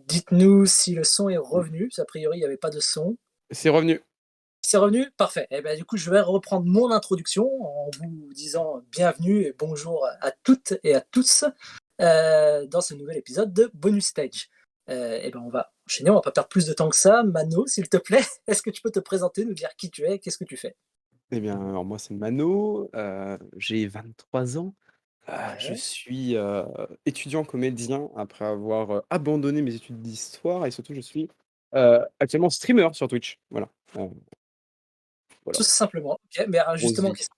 Dites-nous si le son est revenu, a priori il n'y avait pas de son. C'est revenu. C'est revenu? Parfait. Et ben, du coup, je vais reprendre mon introduction en vous disant bienvenue et bonjour à toutes et à tous dans ce nouvel épisode de Bonus Stage. Et ben, on va enchaîner, on va pas perdre plus de temps que ça. Mano, s'il te plaît, est-ce que tu peux te présenter, nous dire qui tu es, qu'est-ce que tu fais? Eh bien, alors moi, c'est Mano, j'ai 23 ans. Je Ouais. suis, étudiant comédien après avoir, abandonné mes études d'histoire et surtout je suis, actuellement streamer sur Twitch. Voilà, voilà, Tout simplement. Ok, mais alors grosse justement, vie. qu'est-ce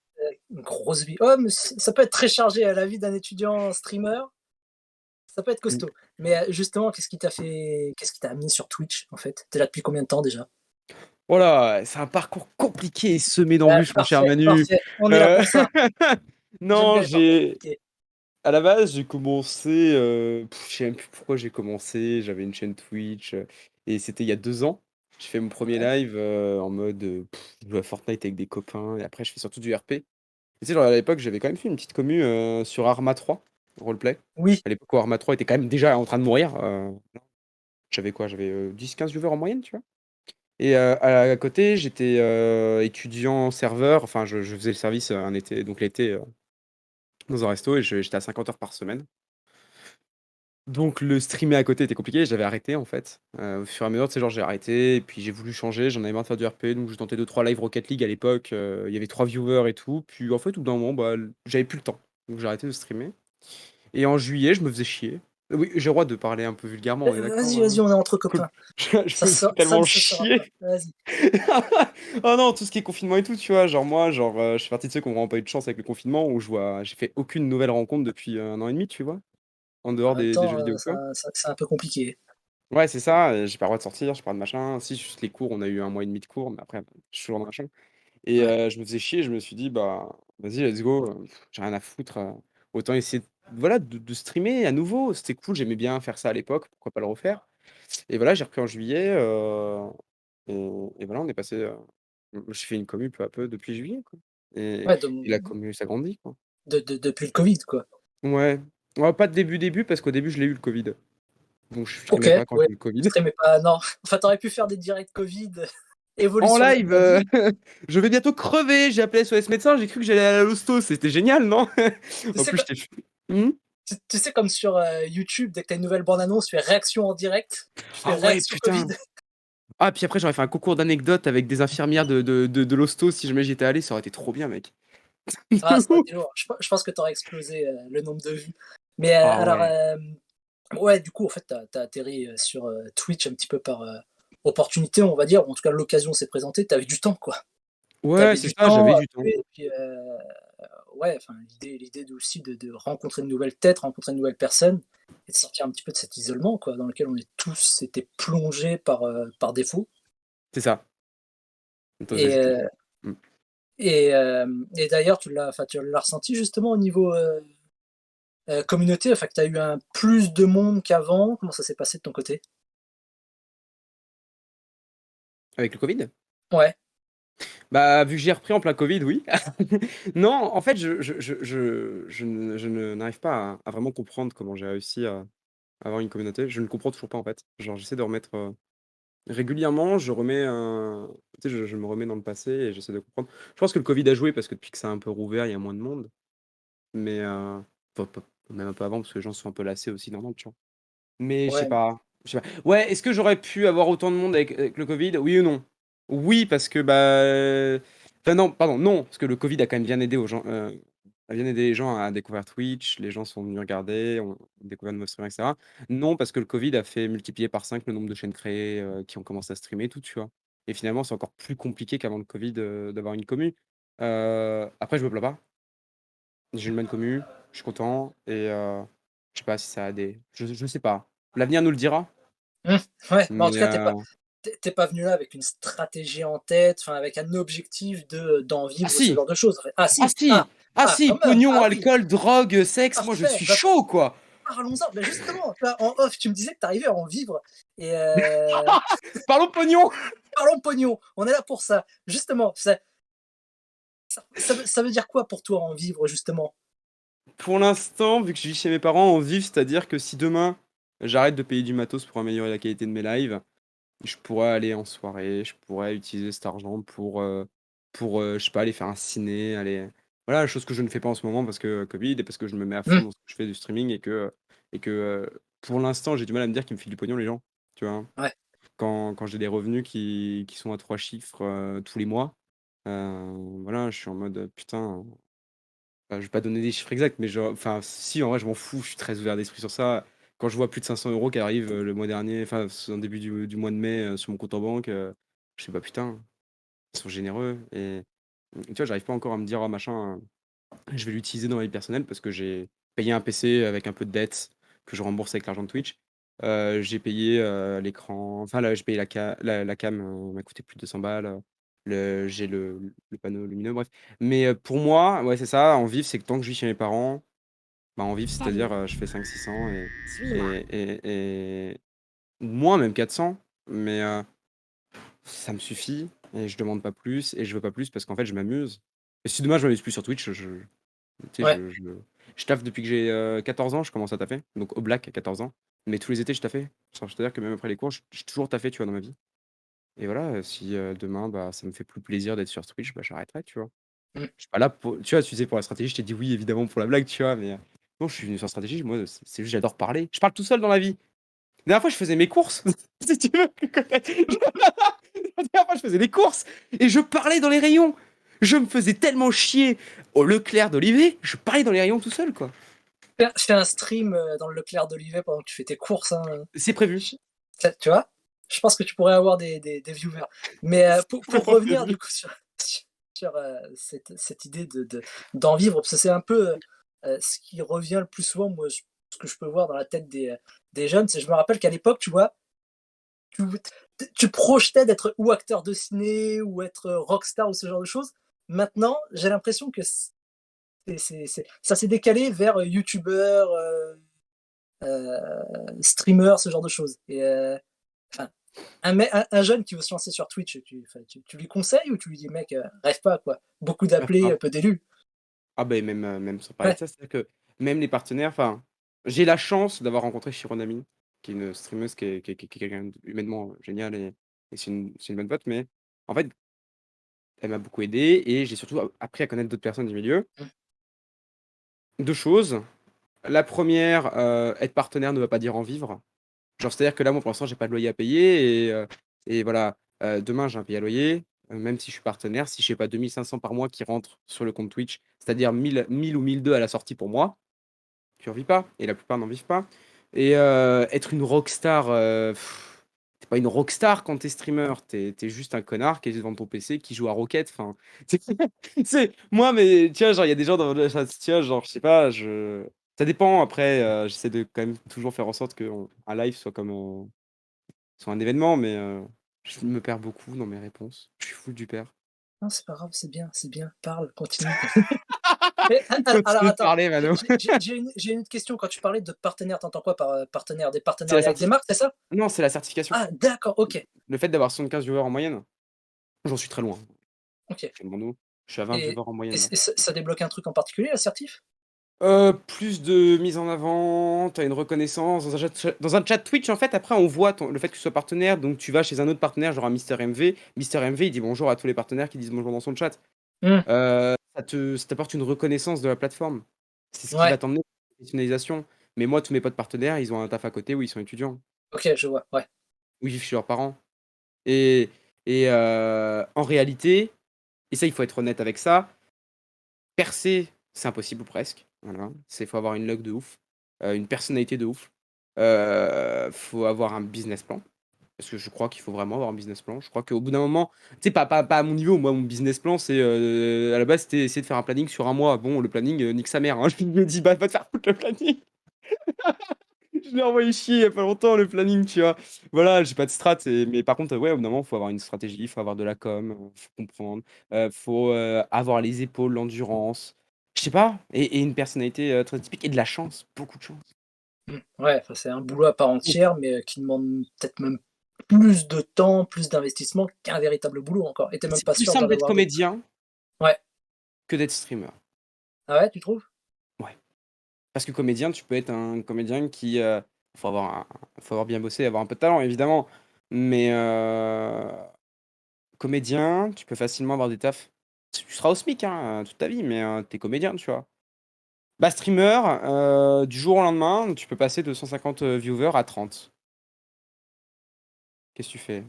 une grosse vie. Oh, mais ça peut être très chargé à la vie d'un étudiant streamer, ça peut être Mmh. costaud. Mais justement, qu'est-ce qui t'a amené sur Twitch en fait? T'es là depuis combien de temps déjà? Oh là, c'est un parcours compliqué et semé Ouais, d'embûches, mon cher parfait, Manu. parfait. On est là Heu, pour ça. J'aime non, bien les parcours j'ai compliqués. à la base, j'ai commencé, je sais même plus pourquoi j'ai commencé. J'avais une chaîne Twitch, et c'était il y a 2 ans. J'ai fait mon premier Ouais. live, en mode, je jouais à Fortnite avec des copains et après je fais surtout du RP. Et tu sais, genre, à l'époque, j'avais quand même fait une petite commu, sur Arma 3, roleplay. Oui, À l'époque où Arma 3 était quand même déjà en train de mourir, j'avais quoi? J'avais, 10-15 viewers en moyenne, tu vois? Et à côté, j'étais, étudiant serveur, enfin je faisais le service, un été, donc l'été, dans un resto et j'étais à 50 heures par semaine. Donc le streamer à côté était compliqué, j'avais arrêté en fait. Au fur et à mesure, tu sais, genre j'ai arrêté et puis j'ai voulu changer, j'en avais marre de faire du RP, donc je tentais 2-3 live Rocket League à l'époque, il y avait 3 viewers et tout. Puis en fait, au bout d'un moment, bah, j'avais plus le temps. Donc j'ai arrêté de streamer et en juillet, je me faisais chier. Oui, j'ai le droit de parler un peu vulgairement, on est d'accord, vas-y, vas-y, on est entre Cool. copains. Je me faisais Ça ne tellement se saura pas. chier. Vas-y. Oh non, tout ce qui est confinement et tout, tu vois? Genre moi, genre, je fais partie de ceux qui ont vraiment pas eu de chance avec le confinement où j'ai fait aucune nouvelle rencontre depuis, 1 an et demi, tu vois? En dehors En même des temps, jeux vidéo, quoi. c'est un peu compliqué. Ouais, c'est ça, j'ai pas le droit de sortir, j'ai pas de machin. Si, juste les cours, on a eu 1 mois et demi de cours, mais après, je suis toujours dans machin et Ouais. je me faisais chier, je me suis dit: «Bah, vas-y, let's go, j'ai rien à foutre, autant essayer voilà, de streamer à nouveau». C'était cool, j'aimais bien faire ça à l'époque, pourquoi pas le refaire? Et voilà, j'ai repris en juillet, et voilà, on est passé, j'ai fait une commu peu à peu depuis juillet, quoi Ouais, et la commu s'agrandit, quoi. depuis le Covid, quoi. Ouais. Ouais, pas de début, parce qu'au début, je l'ai eu le covid. Donc je OK, streamais pas quand ouais. j'ai eu le covid. Streamer pas, non. Enfin, tu aurais pu faire des directs Covid, En évolution de live, la vie. je vais bientôt crever, j'ai appelé SOS médecin, j'ai cru que j'allais aller à l'hosto, c'était génial, non? Tu En sais plus, co j'étais ch mmh? tu sais comme sur, YouTube, dès que tu as une nouvelle bande annonce, tu fais réaction en direct, tu fais Ah ouais, réaction Covid. putain! Ah, puis après, j'aurais fait un concours d'anecdotes avec des infirmières de l'hosto si jamais j'y étais allé, ça aurait été trop bien, mec. Ah, ça De aurait ouf! été lourd. Je pense que tu aurais explosé, le nombre de vues. Mais, Ah ouais. ouais, du coup, en fait, tu as atterri, sur, Twitch un petit peu par, opportunité, on va dire, ou en tout cas l'occasion s'est présentée, tu avais du temps, quoi. Tu Ouais, avais c'est du ça, temps j'avais à du temps. tuer et puis, ouais, enfin, l'idée aussi de rencontrer de nouvelles têtes, rencontrer de nouvelles personnes et de sortir un petit peu de cet isolement, quoi, dans lequel on est tous été plongés par défaut C'est ça. Tu et juste le dire. Mmh. et d'ailleurs tu l'as ressenti justement au niveau, communauté, enfin que tu as eu un plus de monde qu'avant? Comment ça s'est passé de ton côté? Avec le covid? Ouais, Bah, vu que j'ai repris en plein covid, oui. Non, en fait, je n'arrive pas à vraiment comprendre comment j'ai réussi à avoir une communauté. Je ne comprends toujours pas, en fait. Genre, j'essaie de remettre, régulièrement, je remets un tu sais, je me remets dans le passé et j'essaie de comprendre. Je pense que le covid a joué parce que depuis que ça a un peu rouvert, il y a moins de monde, mais enfin, même un peu avant parce que les gens sont un peu lassés aussi dans Nantes, tu vois? Mais ouais, je sais pas. Ouais, est-ce que j'aurais pu avoir autant de monde avec le covid? Oui ou non? Oui, parce que, enfin non, pardon, non, parce que le covid a quand même bien aidé aux gens, a bien aidé les gens à découvrir Twitch, les gens sont venus regarder, ont découvert de nouveaux streamers et cetera. Non, parce que le covid a fait multiplier par 5 le nombre de chaînes créées, qui ont commencé à streamer et tout, tu vois? Et finalement, c'est encore plus compliqué qu'avant le covid, d'avoir une commu. Après je me plains pas. J'ai une bonne commu, je suis content et je sais pas si ça a des je sais pas. L'avenir nous le dira, mmh, ouais, mais en tout mais cas, tu es pas venu là avec une stratégie en tête, enfin avec un objectif d'en ah vivre ce si! genre de choses. Ah Ah si! si! Ah si! Quand même! Pognon, Ah oui! alcool, drogue, sexe, moi je Parfait! suis Bah, chaud, quoi! parlons-en! Bah, justement, tu vois, en off, tu me disais que tu arrivais à en vivre et Parlons pognon! parlons pognon, on est là pour ça. Justement, ça veut dire quoi pour toi en vivre justement? Pour l'instant, vu que je vis chez mes parents, on vit, c'est-à-dire que si demain, j'arrête de payer du matos pour améliorer la qualité de mes lives. Je pourrais aller en soirée, je pourrais utiliser cet argent pour je sais pas, aller faire un ciné, aller voilà, chose que je ne fais pas en ce moment parce que Covid et parce que je me mets à fond Mmh, dans ce que je fais du streaming et que pour l'instant, j'ai du mal à me dire qu'ils me filent du pognon les gens, tu vois? ouais. Quand j'ai des revenus qui sont à 3 chiffres, tous les mois, voilà, je suis en mode, putain, je vais pas donner des chiffres exacts, mais genre enfin si, en vrai, je m'en fous, je suis très ouvert d'esprit sur ça. Quand je vois plus de 500 € qui arrivent, le mois dernier, enfin, en début du mois de mai, sur mon compte en banque, je fais: «Bah, putain, ils sont généreux» et tu vois, j'arrive pas encore à me dire: «Oh machin, je vais l'utiliser dans ma vie personnelle» parce que j'ai payé un PC avec un peu de dette que je rembourse avec l'argent de Twitch. J'ai payé, l'écran, enfin là, j'ai payé la cam, m'a coûté plus de 200 balles, j'ai le panneau lumineux, bref. Mais, pour moi, ouais, c'est ça, en vivre, c'est que tant que je vis chez mes parents, bah, en vivre, Salut, c'est-à-dire, je fais 500-600 suis-moi. et moins même 400, mais, ça me suffit et je demande pas plus et je veux pas plus parce qu'en fait, je m'amuse. Et si demain je m'amuse plus sur Twitch, tu sais, Ouais. je taffe depuis que j'ai, 14 ans, je commence à taffer, donc au black à 14 ans. Mais tous les étés, je taffais. C'est-à-dire que même après les cours, j'ai toujours taffé, tu vois, dans ma vie. Et voilà, si, demain, bah, ça me fait plus plaisir d'être sur Twitch, bah, j'arrêterai, tu vois? Mmh. Je suis pas là pour tu vois, tu disais pour la stratégie, je t'ai dit: «Oui, évidemment pour la blague», tu vois? Mais, non, je suis venu sur stratégie, moi, c'est juste j'adore parler. Je parle tout seul dans la vie. La dernière fois, je faisais mes courses, si tu veux. La dernière fois, je faisais des courses et je parlais dans les rayons. Je me faisais tellement chier au Leclerc d'Olivet, je parlais dans les rayons tout seul, quoi. Fais un stream, dans le Leclerc d'Olivet pendant que tu fais tes courses, hein, C'est prévu. ch tu vois? Je pense que tu pourrais avoir des viewers. Mais, C'est pour complètement revenir prévu. du coup sur, cette idée d'en vivre, parce que c'est un peu, ce qui revient le plus souvent, moi, ce que je peux voir dans la tête des jeunes, c'est je me rappelle qu'à l'époque, tu vois, tu tu projetais d'être ou acteur de ciné ou être, rockstar ou ce genre de choses. Maintenant, j'ai l'impression que ça s'est décalé vers, youtubeur, streamer, ce genre de choses. Et enfin, un jeune qui veut se lancer sur Twitch, tu lui conseilles ou tu lui dis, mec, rêve pas, quoi. Beaucoup Rêve d'appelés, pas. peu d'élus. Ah beh, même sans parler de Ouais, ça, c'est-à-dire que même les partenaires enfin, j'ai la chance d'avoir rencontré Shiron Ami, qui est une streameuse qui est quelqu'un d'humainement génial et c'est une bonne pote, mais en fait, elle m'a beaucoup aidé et j'ai surtout appris à connaître d'autres personnes du milieu. mmh, 2 choses. La première, être partenaire ne veut pas dire en vivre. Genre, c'est-à-dire que là, moi, pour l'instant, j'ai pas de loyer à payer et voilà, demain, j'ai un payer à loyer, même si je suis partenaire, si j'ai pas 2 500 par mois qui rentrent sur le compte Twitch, c'est-à-dire 1 000 ou 1 200 à la sortie pour moi, tu en vis pas et la plupart n'en vivent pas et être une rockstar, tu pas une rockstar quand t'es streamer, t'es juste un connard qui est devant ton PC, qui joue à Rocket, enfin, c'est moi, mais tu vois, genre, il y a des gens dans le chat, tu vois, genre, je sais pas, ça dépend après, j'essaie de quand même toujours faire en sorte qu'un live soit comme, soit un événement, mais je me perds beaucoup dans mes réponses. Je suis fou du père. non, c'est pas grave, c'est bien, parle, continue. Mais alors Continue de attends, parler, Mano. j'ai une autre question. Quand tu parlais de partenaire, tu entends quoi par, partenaire? Des C'est la partenariats avec des certif marques, c'est ça? non, c'est la certification. Ah d'accord, OK, Le fait d'avoir 75 viewers en moyenne, j'en suis très loin. OK. Chez Mondo, je suis à 20 Et viewers en moyenne là. ça débloque un truc en particulier, l'assertif? Plus de mise en avant, tu as une reconnaissance dans un chat Twitch, en fait, après on voit le fait que tu sois partenaire, donc tu vas chez un autre partenaire, genre un Mister MV. Mister MV, il dit bonjour à tous les partenaires qui disent bonjour dans son chat. Mmh, Ça t'apporte une reconnaissance de la plateforme. C'est ce qui va ouais, t'emmener à la professionnalisation. Mais moi, tous mes potes partenaires, ils ont un taf à côté où ils sont étudiants, OK, je vois, ouais. où ils vivent chez leurs parents et en réalité et ça, il faut être honnête avec ça, percer, c'est impossible ou presque, voilà. C'est faut avoir une luck de ouf, une personnalité de ouf, faut avoir un business plan, parce que je crois qu'il faut vraiment avoir un business plan. Je crois qu'au bout d'un moment, tu sais, pas à mon niveau, moi, mon business plan, c'est, à la base, c'était essayer de faire un planning sur un mois. Bon, le planning, nique sa mère, hein. Je me dis: «Bah, va te faire foutre le planning». Je l'ai envoyé chier il y a pas longtemps le planning, tu vois? Voilà, j'ai pas de strat mais par contre, ouais, au bout d'un moment, faut avoir une stratégie, il faut avoir de la com, faut comprendre, faut, avoir les épaules, l'endurance, je sais pas et une personnalité, très typique et de la chance, beaucoup de chance. Mmh, ouais, enfin, c'est un boulot à part entière, mais qui demande peut-être même plus de temps, plus d'investissement qu'un véritable boulot encore, et tu même C'est pas plus sûr simple d'en d'être avoir d'autres. comédien Ouais. que d'être streamer. Ah ouais, tu trouves? Ouais, parce que comédien, tu peux être un comédien qui, Faut avoir bien bossé, avoir un peu de talent, évidemment. Mais comédien, tu peux facilement avoir des tafs. Tu seras au SMIC, hein, toute ta vie, mais tu comédien, tu vois? Bah, streamer, du jour au lendemain, tu peux passer de 150 viewers à 30. Qu'est-ce que tu fais?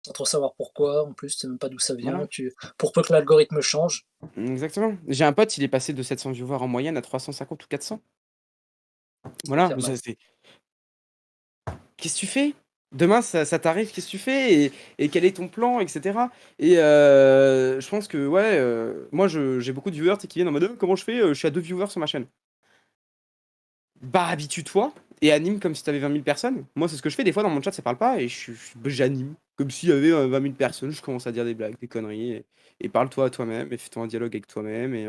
Sans trop savoir pourquoi, en plus, tu sais même pas d'où ça vient, Voilà, pour peu que l'algorithme change. exactement. J'ai un pote, il est passé de 700 viewers en moyenne à 350 ou 400. Ça doit Voilà, faire mais mal. ça c'est qu'est-ce que tu fais? Demain ça t'arrive, qu'est-ce que tu fais? Et quel est ton plan? Et cetera. Et je pense que ouais, moi j'ai beaucoup de viewers, tu sais, qui viennent en mode: comment je fais? Je suis à 2 viewers sur ma chaîne». Bah, habitue-toi et anime comme si tu avais 20 000 personnes. Moi, c'est ce que je fais. Des fois, dans mon chat, ça parle pas et j'anime. Comme s'il y avait 20 000 personnes, je commence à dire des blagues, des conneries. Et parle-toi à toi-même et fais-toi un dialogue avec toi-même. Et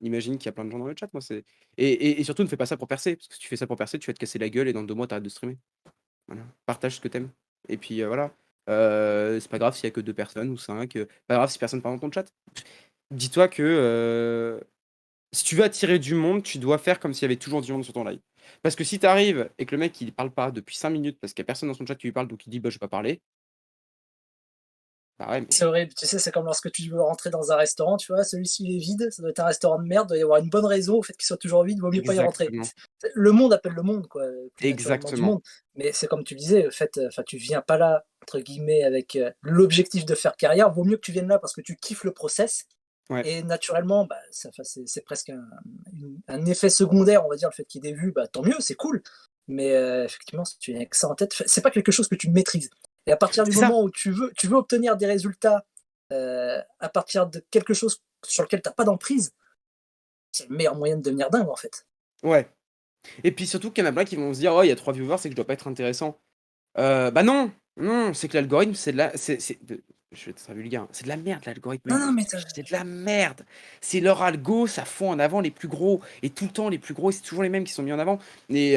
imagine qu'il y a plein de gens dans le chat. Moi, c'est... Et surtout, ne fais pas ça pour percer. Parce que si tu fais ça pour percer, tu vas te casser la gueule et dans 2 mois, t'arrêtes de streamer. Voilà. Partage ce que t'aimes. Et puis voilà. C'est pas grave s'il y a que 2 personnes ou 5. Pas grave si personne parle dans ton chat. Dis-toi que si tu veux attirer du monde, tu dois faire comme s'il y avait toujours du monde sur ton live. Parce que si tu arrives et que le mec il parle pas depuis 5 minutes parce qu'il y a personne dans son chat qui lui parle, donc il dit bah je vais pas parler, bah ouais, C'est mais horrible, tu sais, c'est comme lorsque tu veux rentrer dans un restaurant, tu vois, celui-ci il est vide, ça doit être un restaurant de merde, il doit y avoir une bonne raison au fait qu'il soit toujours vide, vaut mieux pas y rentrer. exactement, Le monde appelle le monde, quoi, plus naturellement du exactement. monde. Mais c'est comme tu disais, le fait, enfin, tu viens pas là, entre guillemets, avec l'objectif de faire carrière, vaut mieux que tu viennes là parce que tu kiffes le process. Ouais. Et naturellement, bah, enfin, c'est presque un effet secondaire, on va dire, le fait qu'il y ait des vues, bah, tant mieux, c'est cool. Mais effectivement, si tu viens avec ça en tête, c'est pas quelque chose que tu maîtrises. Et à partir du C'est ça. moment où tu veux obtenir des résultats à partir de quelque chose sur lequel tu n'as pas d'emprise, c'est le meilleur moyen de devenir dingue, en fait. Ouais. Et puis surtout qu'il y en a plein qui vont se dire: «Oh, il y a 3 viewers, c'est que je dois pas être intéressant». Bah non, non, c'est que l'algorithme, c'est de la c'est de je vais être très vulgaire, hein, c'est de la merde l'algorithme Non, non, mais Twitch, c'est de la merde. C'est leur algo, ça fout en avant les plus gros et tout le temps les plus gros et c'est toujours les mêmes qui sont mis en avant et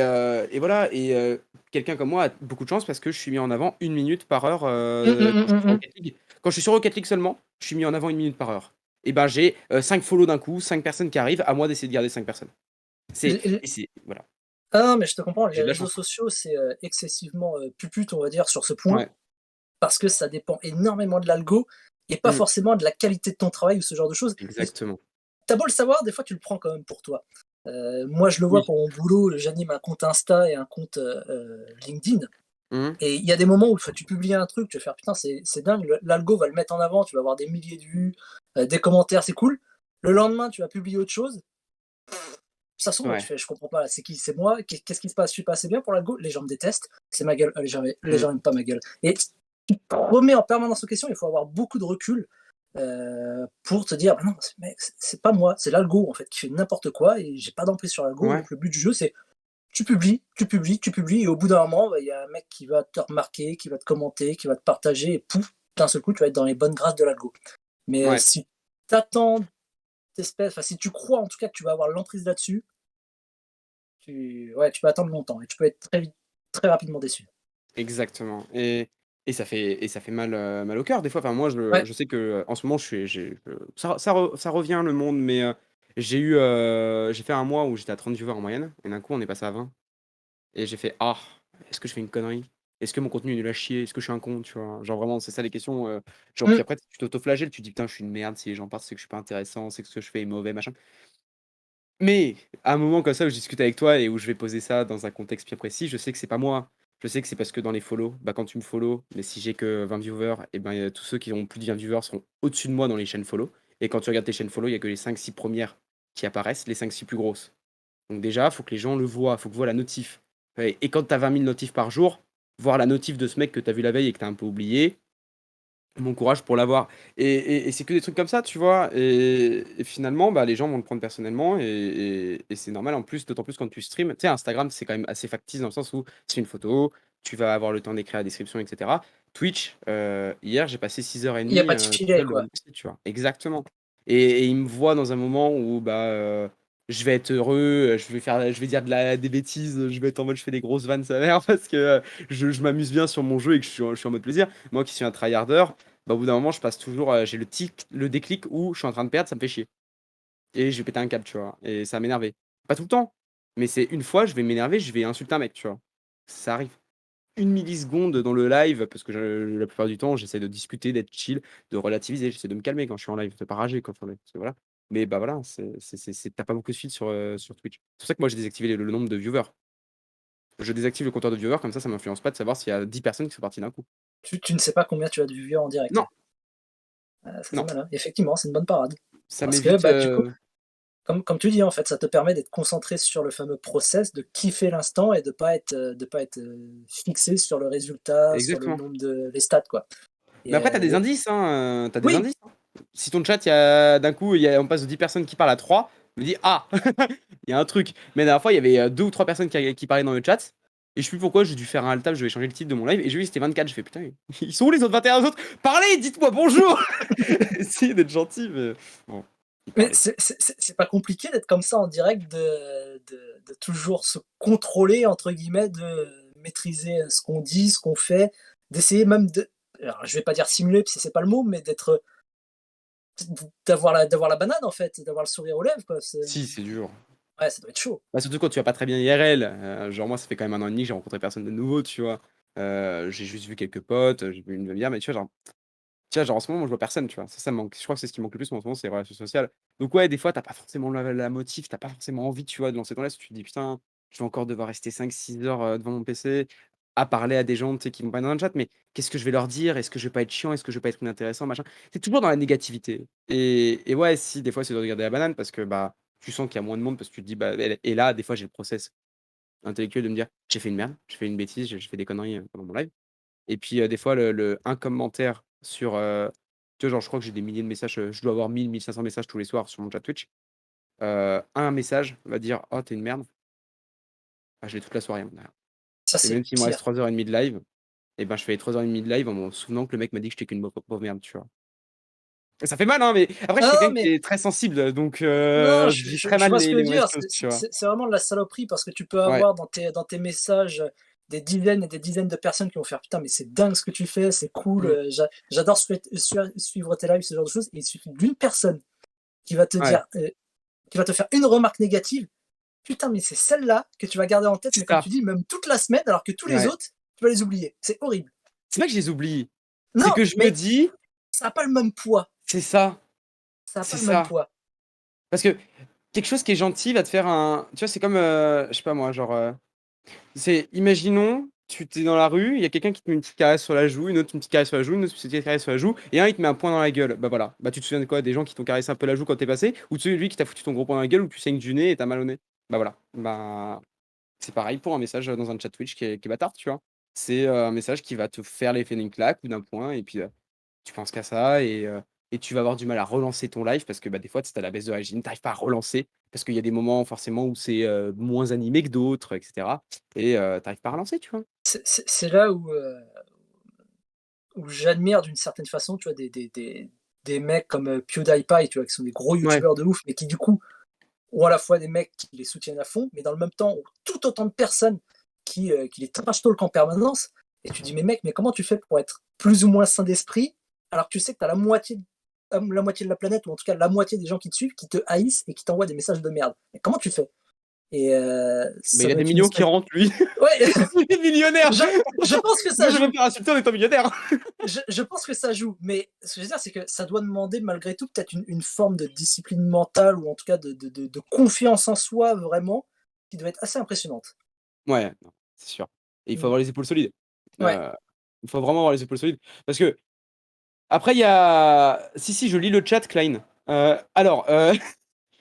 voilà et quelqu'un comme moi a beaucoup de chance parce que je suis mis en avant 1 minute par heure, quand je suis sur Hum. Rocket League. Quand je suis sur Rocket League seulement, je suis mis en avant 1 minute par heure et ben, j'ai, 5 follow d'un coup, 5 personnes qui arrivent, à moi d'essayer de garder 5 personnes. C'est et c'est voilà, Ah non, mais je te comprends, les j'ai de la réseaux chance, quoi. sociaux, c'est excessivement pupute, on va dire, sur ce point, Ouais. parce que ça dépend énormément de l'algo et pas Mmh. forcément de la qualité de ton travail ou ce genre de choses. Et Exactement. t'as beau le savoir, des fois tu le prends quand même pour toi. Moi, je le vois Oui. pour mon boulot, j'anime un compte Insta et un compte LinkedIn. Mmh. Et il y a des moments où enfin, tu publies un truc, tu vas faire putain, c'est dingue, l'algo va le mettre en avant, tu vas avoir des milliers de vues, des commentaires, c'est cool. Le lendemain, tu vas publier autre chose, ça sombre, tu Ouais. fais je comprends pas, c'est qui, c'est moi, qu'est-ce qui se passe, je suis pas assez bien pour l'algo, les gens me détestent, c'est ma gueule, les Mmh. gens aiment pas ma gueule. Et tu te remets en permanence en question, il faut avoir beaucoup de recul pour te dire, bah non, mec, c'est pas moi, c'est l'algo en fait qui fait n'importe quoi et j'ai pas d'emprise sur l'algo. Ouais. Donc le but du jeu, c'est tu publies, tu publies, tu publies, et au bout d'un moment, bah, il y a un mec qui va te remarquer, qui va te commenter, qui va te partager, et pouf, d'un seul coup, tu vas être dans les bonnes grâces de l'algo. Mais Ouais. si t'attends, enfin, si tu crois en tout cas que tu vas avoir l'emprise là-dessus, ouais, tu peux attendre longtemps et tu peux être très vite, très rapidement déçu. Exactement et ça fait mal, mal au cœur des fois. Enfin moi je Ouais. je sais que, en ce moment je suis j'ai ça revient le monde mais, j'ai fait un mois où j'étais à 30 viewers en moyenne et d'un coup on est passé à 20 et j'ai fait: «Ah, est-ce que je fais une connerie? Est-ce que mon contenu est nul à chier? Est-ce que je suis un con?» tu vois? Genre vraiment c'est ça les questions, genre puis Mm. après tu t'autoflagelles, tu te dis: «Putain je suis une merde, si les gens partent c'est que je suis pas intéressant, c'est que ce que je fais est mauvais machin». Mais à un moment comme ça où je discute avec toi et où je vais poser ça dans un contexte bien précis, je sais que c'est pas moi. Je sais que c'est parce que dans les follow, bah, quand tu me follow, mais si j'ai que 20 viewers et ben, tous ceux qui ont plus de 20 viewers seront au-dessus de moi dans les chaînes follow et quand tu regardes tes chaînes follow, il y a que les 5-6 premières qui apparaissent, les 5-6 plus grosses. Donc déjà, faut que les gens le voient, faut que voient la notif. Et quand tu as 20 000 notifs par jour, voir la notif de ce mec que tu as vu la veille et que tu as un peu oublié, bon courage pour l'avoir et c'est que des trucs comme ça, tu vois? Et finalement, bah, les gens vont le prendre personnellement et c'est normal en plus, d'autant plus quand tu stream. Tu sais, Instagram, c'est quand même assez factice dans le sens où c'est une photo, tu vas avoir le temps d'écrire la description et cetera. Twitch, hier, j'ai passé 6 heures et Il n'y a demie pas de tout filet, seul devant quoi. mon PC, tu vois? Exactement et ils me voient dans un moment où, bah, je vais être heureux, je vais dire des bêtises, je vais être en mode je fais des grosses vannes sa mère parce que, je m'amuse bien sur mon jeu et que je suis en mode plaisir. Moi qui suis un tryharder, bah, au bout d'un moment, je passe toujours, j'ai le déclic où je suis en train de perdre, ça me fait chier et je vais péter un câble, tu vois? Et ça va m'énerver. Pas tout le temps, mais c'est une fois, je vais m'énerver, je vais insulter un mec, tu vois? Ça arrive 1 milliseconde dans le live parce que la plupart du temps, j'essaie de discuter, d'être chill, de relativiser. J'essaie de me calmer quand je suis en live, de pas rager quand je suis en live, parce que voilà. Mais bah, voilà, tu pas beaucoup de feed sur Twitch. C'est pour ça que moi, j'ai désactivé le nombre de viewers. Je désactive le compteur de viewers, comme ça m'influence pas de savoir s'il y a 10 personnes qui sont parties d'un coup. Tu ne sais pas combien tu as de viewers en direct. Non, Ça, c'est non, malin. Effectivement, c'est une bonne parade. ça Parce que, m'évite, bah, du coup, comme tu dis, en fait, ça te permet d'être concentré sur le fameux process, de kiffer l'instant et de pas être fixé sur le résultat, sur le exactement. nombre de les stats, quoi. Mais Et après, tu as des indices, hein, tu des oui, indices, hein. Si ton chat, il y a d'un coup, on passe de 10 personnes qui parlent à 3, je me dis: «Ah! Il y a un truc». Mais la dernière fois, il y avait, 2 ou 3 personnes qui parlaient dans le chat et je sais plus pourquoi, j'ai dû faire un alt tab, je vais changer le titre de mon live et j'ai vu que c'était 24. Je fais: «Putain, ils sont où les autres 21 autres? Parlez, dites-moi bonjour!» Essayez d'être gentil, mais bon, ils mais parlaient. c'est pas compliqué d'être comme ça en direct, de toujours se «contrôler» entre guillemets, de maîtriser, ce qu'on dit, ce qu'on fait, d'essayer même de alors je vais pas dire simuler parce que c'est pas le mot, mais d'avoir la banane en fait, d'avoir le sourire aux lèvres quoi, Si, c'est dur. ouais, ça doit être chaud. Bah, surtout quand tu vas pas très bien IRL, genre moi, ça fait quand même 1 an et demi que j'ai rencontré personne de nouveau, tu vois? J'ai juste vu quelques potes, j'ai vu une demi-heure, mais tu vois, genre en ce moment, moi, je vois personne, tu vois? Ça me manque. Je crois que c'est ce qui manque le plus en ce moment, c'est les relations sociales. Donc ouais, des fois, tu pas forcément la motive, tu pas forcément envie, tu vois, de lancer ton live. Tu te dis: «Putain, je vais encore devoir rester 5-6 heures, devant mon PC, à parler à des gens, tu sais, qui vont pas dans le chat, mais qu'est-ce que je vais leur dire? Est-ce que je vais pas être chiant? Est-ce que je vais pas être inintéressant? Machin». Tu toujours dans la négativité et ouais, si, des fois, c'est de regarder la banane parce que, bah, tu sens qu'il y a moins de monde parce que tu te dis: «Bah, elle» et là, des fois, j'ai le process intellectuel de me dire: «J'ai fait une merde, j'ai fait une bêtise, j'ai fait des conneries, pendant mon live». Et puis, des fois, un commentaire sur, tu vois, genre, je crois que j'ai des milliers de messages, je dois avoir 1 000-1 500 messages tous les soirs sur mon chat Twitch. Un message va dire: «Oh, tu es une merde». Ah, je l'ai toute la soirée, hein, derrière. Ça, Et c'est même s'il me reste pire. 3 heures et demie de live, et ben, je fais les 3 heures et demie de live en me souvenant que le mec m'a dit que j'étais qu'une pauvre merde, tu vois? Et ça fait mal, hein, mais après, je Non, suis non, quelqu'un qui mais est très sensible, donc non, je vis très je mal vois ce les que tu veux mauvaises dire. choses, tu vois? C'est vraiment de la saloperie parce que tu peux Ouais. avoir dans tes messages des dizaines et des dizaines de personnes qui vont faire putain, mais c'est dingue ce que tu fais, c'est cool, Mmh. j'adore suivre tes lives, ce genre de choses. Et il suffit d'une personne qui va te Ouais, dire, qui va te faire une remarque négative. Putain, mais c'est celle-là que tu vas garder en tête, c'est mais comme ça. tu dis, même toute la semaine, alors que tous les Ouais. autres, tu vas les oublier. C'est horrible. C'est pas que je les oublie, c'est Non, que je me mais dis: ça n'a pas le même poids. «C'est ça, Ça n'a pas c'est le même ça». poids. Parce que quelque chose qui est gentil va te faire un tu vois, c'est comme, je sais pas moi, genre, c'est imaginons, tu es dans la rue, il y a quelqu'un qui te met une petite caresse sur la joue, une autre une petite caresse sur la joue, une autre petite caresse sur la joue et un il te met un poing dans la gueule. Bah, voilà. Bah, tu te souviens de quoi? Des gens qui t'ont caressé un peu la joue quand tu es passé ou de celui qui t'a foutu ton gros poing dans la gueule où tu saignes du nez et tu as mal au nez? Bah, voilà. Bah, c'est pareil pour un message, dans un chat Twitch qui est bâtard, tu vois? C'est, un message qui va te faire l'effet d'une claque ou d'un point et puis, tu penses qu'à ça et tu vas avoir du mal à relancer ton live parce que, bah, des fois, tu sais, tu la baisse de régime, tu pas à relancer parce qu'il y a des moments forcément où c'est, moins animé que d'autres et cetera et tu pas à relancer, tu vois? C'est là où j'admire d'une certaine façon, tu vois, des mecs comme PewDiePie, tu vois, qui sont des gros Ouais, youtubeurs de ouf, mais qui du coup ont à la fois des mecs qui les soutiennent à fond, mais dans le même temps, ont tout autant de personnes qui les trash talk en permanence. Et tu dis, mais mec, mais comment tu fais pour être plus ou moins sain d'esprit alors que tu sais que tu as la moitié de la planète, ou en tout cas la moitié des gens qui te suivent, qui te haïssent et qui t'envoient des messages de merde. Mais comment tu fais? Et mais ça il y a doit des être une millions qui espèce. rentrent, lui. Ouais, Il est millionnaire! je, je pense que Moi, ça je vais me joue. faire insulter en étant millionnaire. Je pense que ça joue, mais ce que je veux dire, c'est que ça doit demander malgré tout peut-être une forme de discipline mentale ou en tout cas de confiance en soi vraiment qui doit être assez impressionnante. Ouais, non, c'est sûr et il faut Mm. avoir les épaules solides. Ouais. Heu, il faut vraiment avoir les épaules solides parce que après il y a si, si, je lis le chat, Klein. Alors,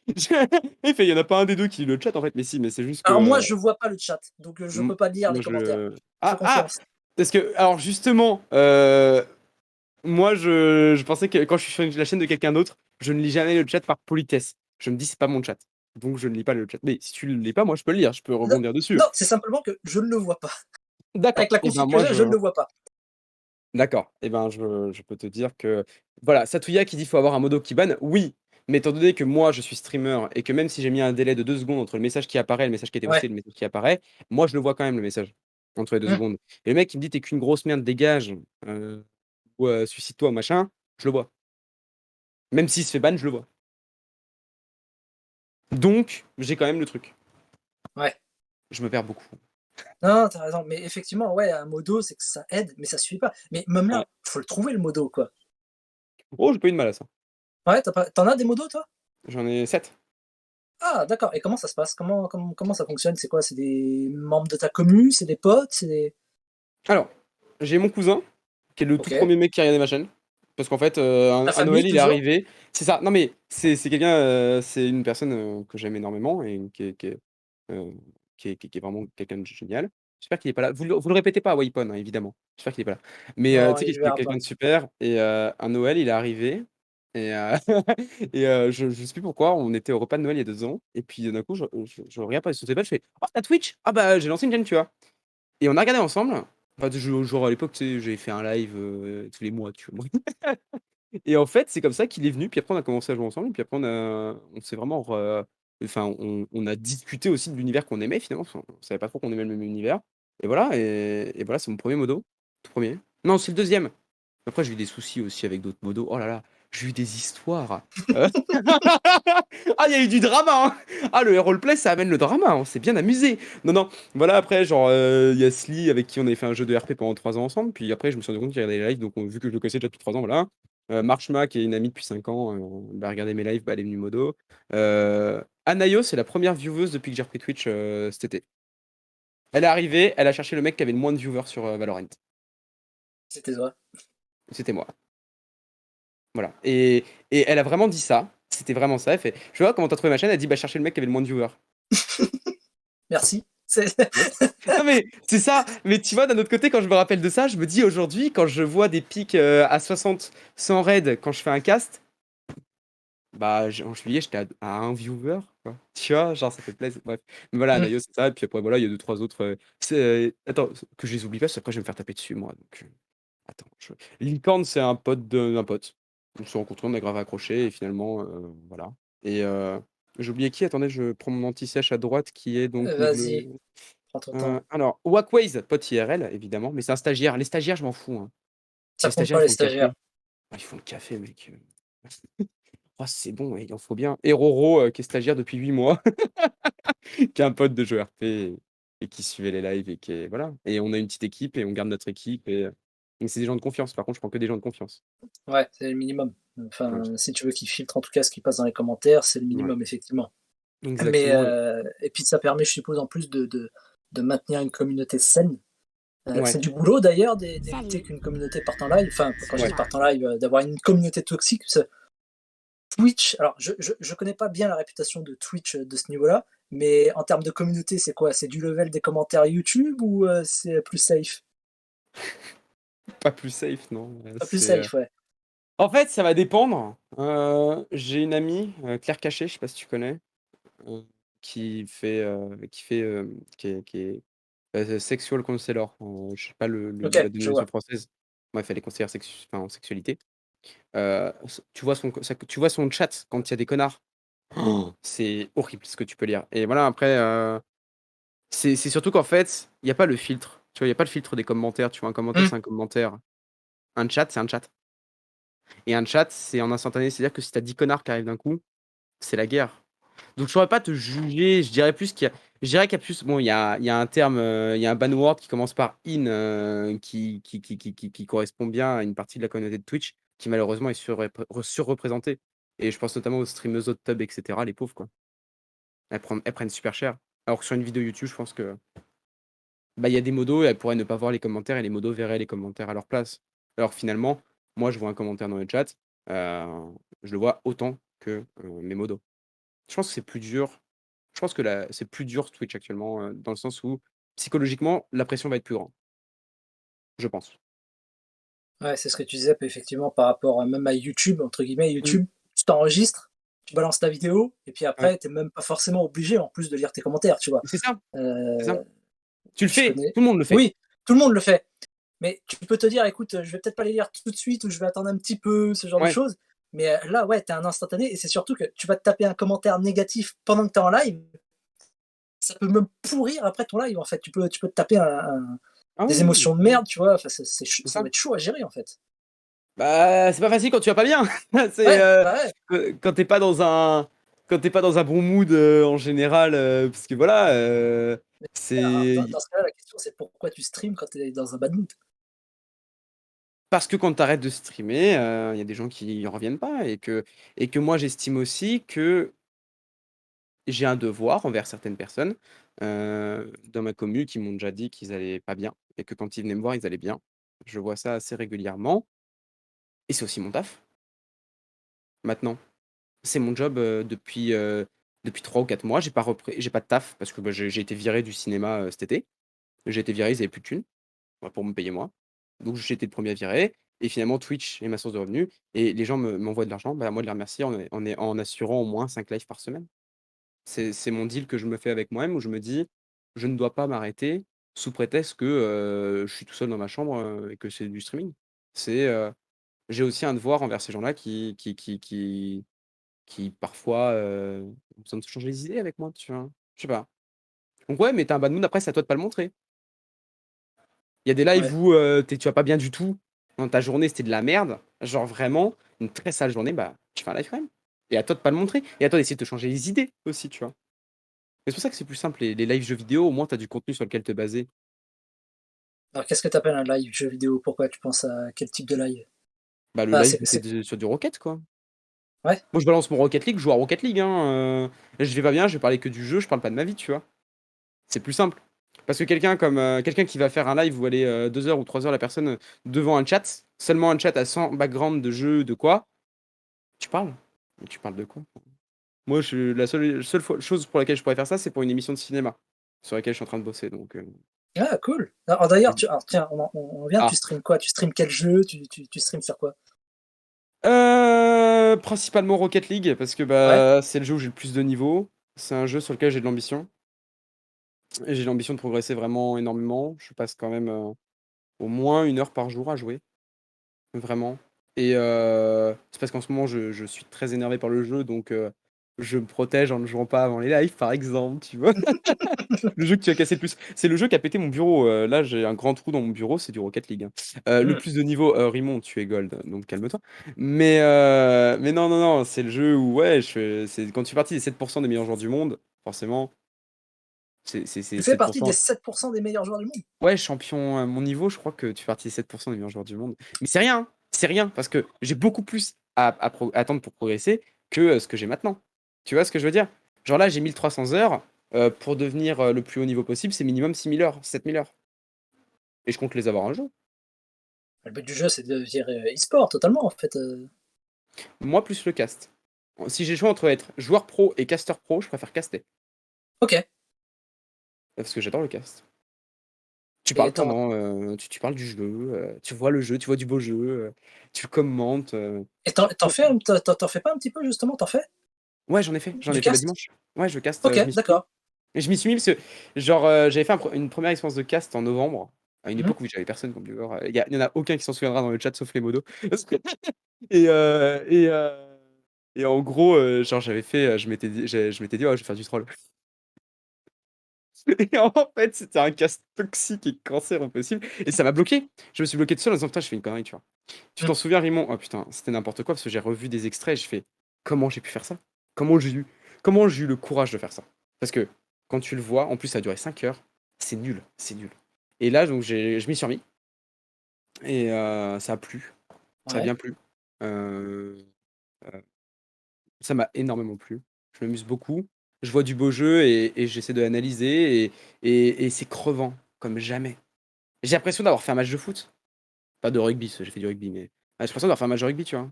il fait: «Il y en a pas un des 2 qui lit le chat, en fait», mais si, mais c'est juste Alors moi, que, je vois pas le chat, donc je m peux pas lire les moi commentaires. je Fais ah! confiance. Parce que alors justement, moi je pensais que quand je suis sur la chaîne de quelqu'un d'autre, je ne lis jamais le chat par politesse. Je me dis: «C'est pas mon chat», donc je ne lis pas le chat. Mais si tu le lis pas, moi je peux le lire, je peux Non, rebondir dessus. non, c'est simplement que je ne le vois pas. D'accord Avec la et ben config que moi j'ai, je je ne le vois pas. d'accord et ben je peux te dire que voilà, Satouya qui dit: «Faut avoir un modo qui banne», oui, mais étant donné que moi je suis streamer et que même si j'ai mis un délai de 2 secondes entre le message qui apparaît et le message qui a été posté Ouais. et le message qui apparaît, moi je le vois quand même le message, entre les 2 Mm. secondes et le mec qui me dit: «Tu es qu'une grosse merde, dégage, ou suicide-toi, machin», je le vois. Même s'il se fait ban, je le vois. Donc j'ai quand même le truc. Ouais. Je me perds beaucoup. Non, t'as raison, mais effectivement, ouais, un modo, c'est que ça aide, mais ça suffit pas. Mais même Ouais. là, faut le trouver le modo, quoi. Oh, j'ai pas eu de mal à ça. Ouais, tu as des modos, toi? J'en ai 7. Ah d'accord, et comment ça se passe? Comment ça fonctionne? C'est quoi? C'est des membres de ta commu? C'est des potes? C'est des Alors, j'ai mon cousin, qui est le tout OK. premier mec qui a regardé ma chaîne. Parce qu'en fait, Ta à famille Noël, il est toujours? arrivé. C'est ça. Non, mais c'est quelqu'un, c'est une personne que j'aime énormément et euh, qui est vraiment quelqu'un de génial. J'espère qu'il est pas là. Vous le répétez pas à Waypon, hein, évidemment. J'espère qu'il est pas là. Mais Non, tu sais, il qu'il est verra quelqu'un pas. de super. Et à Noël, il est arrivé. Et, je sais plus pourquoi, on était au repas de Noël il y a 2 ans. Et puis d'un coup, je regarde pas sur ses pages, je fais oh, t'as Twitch? Ah bah, j'ai lancé une chaîne, tu vois. Et on a regardé ensemble. Enfin, genre à l'époque, tu sais, j'avais fait un live tous les mois, tu vois. Et en fait, c'est comme ça qu'il est venu. Puis après, on a commencé à jouer ensemble. Et puis après, on s'est vraiment. Enfin, on a discuté aussi de l'univers qu'on aimait finalement. Parce qu'on savait pas trop qu'on aimait le même univers. Et voilà. Et voilà, c'est mon premier modo. Tout premier. Non, c'est le deuxième. Après, j'ai eu des soucis aussi avec d'autres modos. Oh là là, j'ai eu des histoires. Euh, Ah, il y a eu du drama, hein. Ah, le roleplay, ça amène le drama. On s'est bien amusé. Non, non. Voilà, après, genre, il y a Sly avec qui on avait fait un jeu de RP pendant 3 ans ensemble. Puis après, je me suis rendu compte qu'il regardait les lives. Donc, vu que je le connaissais déjà depuis 3 ans, voilà. Marchma, qui est une amie depuis 5 ans, bah, regardé mes lives, bah, elle est venue modo. Anayo, c'est la première vieweuse depuis que j'ai repris Twitch cet été. Elle est arrivée, elle a cherché le mec qui avait le moins de viewers sur Valorant. C'était toi. C'était moi. Voilà. Et elle a vraiment dit ça. C'était vraiment ça. Elle fait, je vois comment t'as trouvé ma chaîne. Elle dit, bah, chercher le mec qui avait le moins de viewers. Merci. C'est Ouais. Non, mais c'est ça. Mais tu vois, d'un autre côté, quand je me rappelle de ça, je me dis aujourd'hui, quand je vois des pics à 60, 100 raids quand je fais un cast, bah, en juillet, j'étais à un viewer, quoi. Tu vois, genre, ça fait plaisir. Bref. Mais voilà, mmh. Nayo, c'est ça. Et puis après, voilà, il y a deux, trois autres. Attends, que je les oublie pas, parce qu'après, je vais me faire taper dessus, moi. Donc, attends. Licorne, c'est un pote d'un pote. On s'est rencontrés, on a grave accroché, et finalement, voilà. Et j'ai oublié qui? Attendez, je prends mon anti-sèche à droite, qui est donc Vas-y, prends ton temps. alors, Walkways, pote IRL, évidemment, mais c'est un stagiaire. Les stagiaires, je m'en fous, hein. Ça Les compte stagiaires, pas ils les font le stagiaires. café. Ah, ils font le café, mec. Oh, c'est bon, ouais, il en faut bien. Et Roro, qui est stagiaire depuis 8 mois, qui est un pote de jeu RP et qui suivait les lives et qui est, voilà. Et on a une petite équipe et on garde notre équipe et c'est des gens de confiance. Par contre, je prends que des gens de confiance. Ouais, c'est le minimum. Ouais, Enfin, si tu veux qu'ils filtrent en tout cas ce qui passe dans les commentaires, c'est le ouais. minimum effectivement. Mais Exactement. et puis ça permet, je suppose, en plus de maintenir une communauté saine. C'est Ouais, du boulot d'ailleurs d'éviter Salut, qu'une communauté parte en live. Enfin, quand je c'est dis ouais. moi. parte en live, d'avoir une communauté toxique. Twitch, alors je connais pas bien la réputation de Twitch de ce niveau-là, mais en termes de communauté, c'est quoi? C'est du level des commentaires YouTube ou c'est plus safe? Pas plus safe, non. Pas plus safe, ouais. En fait, ça va dépendre. J'ai une amie, Claire Cachet, je sais pas si tu connais. Heu, qui est sexual counselor, je sais pas OK, la je dénomination vois. française. Bref, elle est conseillère en sexualité. Tu vois son chat quand il y a des connards? Oh, c'est horrible ce que tu peux lire et voilà après, c'est surtout qu'en fait, il y a pas le filtre. Tu vois? Il y a pas le filtre des commentaires, tu vois? Un commentaire, Mmh. c'est un commentaire. Un chat, c'est un chat et un chat, c'est en instantané. C'est-à-dire que si tu as 10 connards qui arrivent d'un coup, c'est la guerre. Donc je saurais pas te juger, je dirais qu'il y a plus bon, il y a un terme, il y a un banword qui commence par "in", qui correspond bien à une partie de la communauté de Twitch, qui malheureusement est surreprésentée et je pense notamment aux streameuses de Tub et cetera, les pauvres, quoi. Elles prennent super cher. Alors que sur une vidéo YouTube, je pense que, bah, il y a des modos et elles pourraient ne pas voir les commentaires et les modos verraient les commentaires à leur place. Alors finalement, moi je vois un commentaire dans le chat, je le vois autant que, mes modos. Je pense que c'est plus dur. Je pense que c'est plus dur Twitch actuellement, dans le sens où psychologiquement, la pression va être plus grande, je pense. Ouais, c'est ce que tu disais, effectivement, par rapport même à YouTube, entre guillemets, Mmh. YouTube, tu t'enregistres, tu balances ta vidéo, et puis Ouais. après, tu es même pas forcément obligé, en plus, de lire tes commentaires, tu vois. C'est ça, c'est ça. Euh, Tu le je fais, connais. tout le monde le fait. Oui, tout le monde le fait. Mais tu peux te dire, écoute, je vais peut-être pas les lire tout de suite, ou je vais attendre un petit peu, ce genre de Ouais, choses. Mais là, ouais, t'es un instantané, et c'est surtout que tu vas te taper un commentaire négatif pendant que t'es en live. Ça peut même pourrir après ton live, en fait. Tu peux te taper ah des oui, oui, émotions de oui, merde, tu vois. Enfin, c'est ça ça. doit être chaud à gérer, en fait. Bah, c'est pas facile quand tu vas pas bien. C'est, Ouais, bah ouais. quand tu pas dans un quand t'es pas dans un bon mood en général, parce que voilà, Mais alors, c'est dans ce cas-là, la question, c'est pourquoi tu streams quand tu es dans un bad mood? parce que quand t'arrêtes de streamer, il y a des gens qui y reviennent pas et que moi j'estime aussi que j'ai un devoir envers certaines personnes dans ma commu qui m'ont déjà dit qu'ils allaient pas bien et que quand ils venaient me voir, ils allaient bien. Je vois ça assez régulièrement et c'est aussi mon taf maintenant. C'est mon job depuis 3 ou 4 mois. J'ai pas de taf parce que bah, j'ai été viré du cinéma cet été. J'ai été viré, ils avaient plus de thunes pour me payer moi. Donc j'ai été le premier à virer. Et finalement, Twitch est ma source de revenus. Et les gens m'envoient de l'argent. Bah, à moi de les remercier en assurant au moins 5 lives par semaine. C'est mon deal que je me fais avec moi-même où je me dis, je ne dois pas m'arrêter sous prétexte que je suis tout seul dans ma chambre et que c'est du streaming. C'est, j'ai aussi un devoir envers ces gens-là qui parfois ont besoin de se changer les idées avec moi, tu vois? Je sais pas. Donc ouais, mais tu un bad mood, après, c'est à toi de pas le montrer. Il y a des lives Ouais. où tu vas pas bien du tout, dans ta journée, c'était de la merde, genre vraiment une très sale journée, bah, tu fais un live quand même. Et à toi de pas le montrer et à toi d'essayer de te changer les idées aussi, tu vois? Et c'est pour ça que c'est plus simple les lives jeux vidéo, au moins tu as du contenu sur lequel te baser. Alors, qu'est-ce que tu appelles un live jeu vidéo? Pourquoi tu penses à quel type de live? Bah, le Ah, live où tu es sur du Rocket, quoi. ouais? Moi, je balance mon Rocket League, je joue à Rocket League, hein, je vais pas bien, je vais parler que du jeu, je parle pas de ma vie, tu vois? C'est plus simple. Parce que quelqu'un qui va faire un live où elle est 2 heures ou 3 heures la personne devant un chat, seulement un chat à 100 background de jeu, de quoi? Tu parles? Mais tu parles de quoi? Moi, la chose pour laquelle je pourrais faire ça, c'est pour une émission de cinéma sur laquelle je suis en train de bosser. Donc, Ah, cool. Alors d'ailleurs, et- alors tiens, on revient, tu ah. streams quoi? Tu streams quel jeu? Tu streams sur quoi? Principalement Rocket League, parce que Ouais? bah, c'est le jeu où j'ai le plus de niveau. C'est un jeu sur lequel j'ai de l'ambition. Et j'ai l'ambition de progresser vraiment énormément. Je passe quand même au moins 1 heure par jour à jouer. Vraiment. Et c'est parce qu'en ce moment, je suis très énervé par le jeu, donc je me protège en ne jouant pas avant les lives, par exemple, tu vois? Le jeu que tu as cassé le plus. C'est le jeu qui a pété mon bureau. Là, j'ai un grand trou dans mon bureau, c'est du Rocket League, hein. Le Mmh. plus de niveau, Rimon, tu es gold, donc calme-toi. Mais non, non, non, c'est le jeu où, ouais, c'est quand tu fais partie des 7% des meilleurs joueurs du monde, forcément, c'est Tu fais partie des 7%. 7% des meilleurs joueurs du monde? Ouais, champion à mon niveau, je crois que tu fais partie des 7% des meilleurs joueurs du monde. Mais c'est rien, parce que j'ai beaucoup plus à attendre pour progresser que ce que j'ai maintenant. Tu vois ce que je veux dire? Genre là, j'ai 1300 heures. Pour devenir le plus haut niveau possible, c'est minimum 6000 heures, 7000 heures. Et je compte les avoir un jour. Le but du jeu, c'est de devenir e-sport totalement, en fait. Moi, plus le cast. Si j'ai le choix entre être joueur pro et caster pro, je préfère caster. OK. Parce que j'adore le cast. Tu Et parles pendant. Tu parles du jeu, tu vois le jeu, tu vois du beau jeu, tu commentes. t'en fais t'en fais pas un petit peu justement, t'en fais? Ouais, j'en Du ai fait bah, cast? dimanche. Ouais, je caste, OK, je m'y suis mis. d'accord. Et je m'y suis mis parce que, genre, j'avais fait une première expérience de cast en novembre, à une Mmh. époque où j'avais personne comme viewer. Il y en a aucun qui s'en souviendra dans le chat sauf les modos. Et en gros, genre, j'avais fait, je m'étais dit: «Ouais, je vais faire du troll». Et en fait, c'était un cast toxique et cancéro possible et ça m'a bloqué. Je me suis bloqué tout seul en disant: «Putain, j'ai fait une connerie», tu vois? Tu Mmh. t'en souviens, Rimon? Oh putain, c'était n'importe quoi parce que j'ai revu des extraits et j'ai fait: «Comment j'ai pu faire ça? Comment j'ai eu le courage de faire ça?» Parce que quand tu le vois, en plus ça a duré 5 heures, c'est nul, c'est nul. Et là donc je m'y suis remis et ça a plu, ça a Ouais. bien plu. Heu Ça m'a énormément plu. Je m'amuse beaucoup. Je vois du beau jeu et j'essaie de l'analyser et c'est crevant comme jamais. J'ai l'impression d'avoir fait un match de foot, pas de rugby, parce que j'ai fait du rugby, mais j'ai l'impression d'avoir fait un match de rugby, tu vois?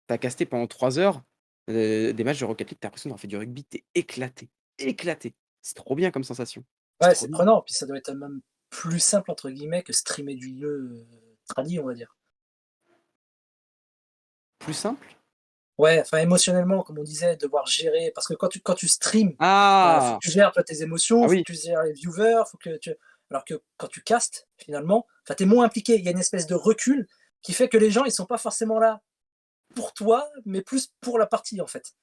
Tu casté pendant 3 heures, des matchs de Rocket League, tu l'impression d'avoir fait du rugby, tu éclaté, éclaté. C'est trop bien comme sensation. C'est Ouais, trop c'est bien. prenant, puis ça doit être même «plus simple» entre guillemets que streamer du jeu, tradi, on va dire. Plus simple? Ouais, enfin émotionnellement, comme on disait, devoir gérer parce que quand tu streams, bah, faut que Ah! tu gères toi tes émotions, Ah faut oui. que tu gères les viewers, faut que tu alors que quand tu castes, finalement, enfin, tu moins impliqué. Il y a une espèce de recul qui fait que les gens, ils sont pas forcément là pour toi, mais plus pour la partie, en fait.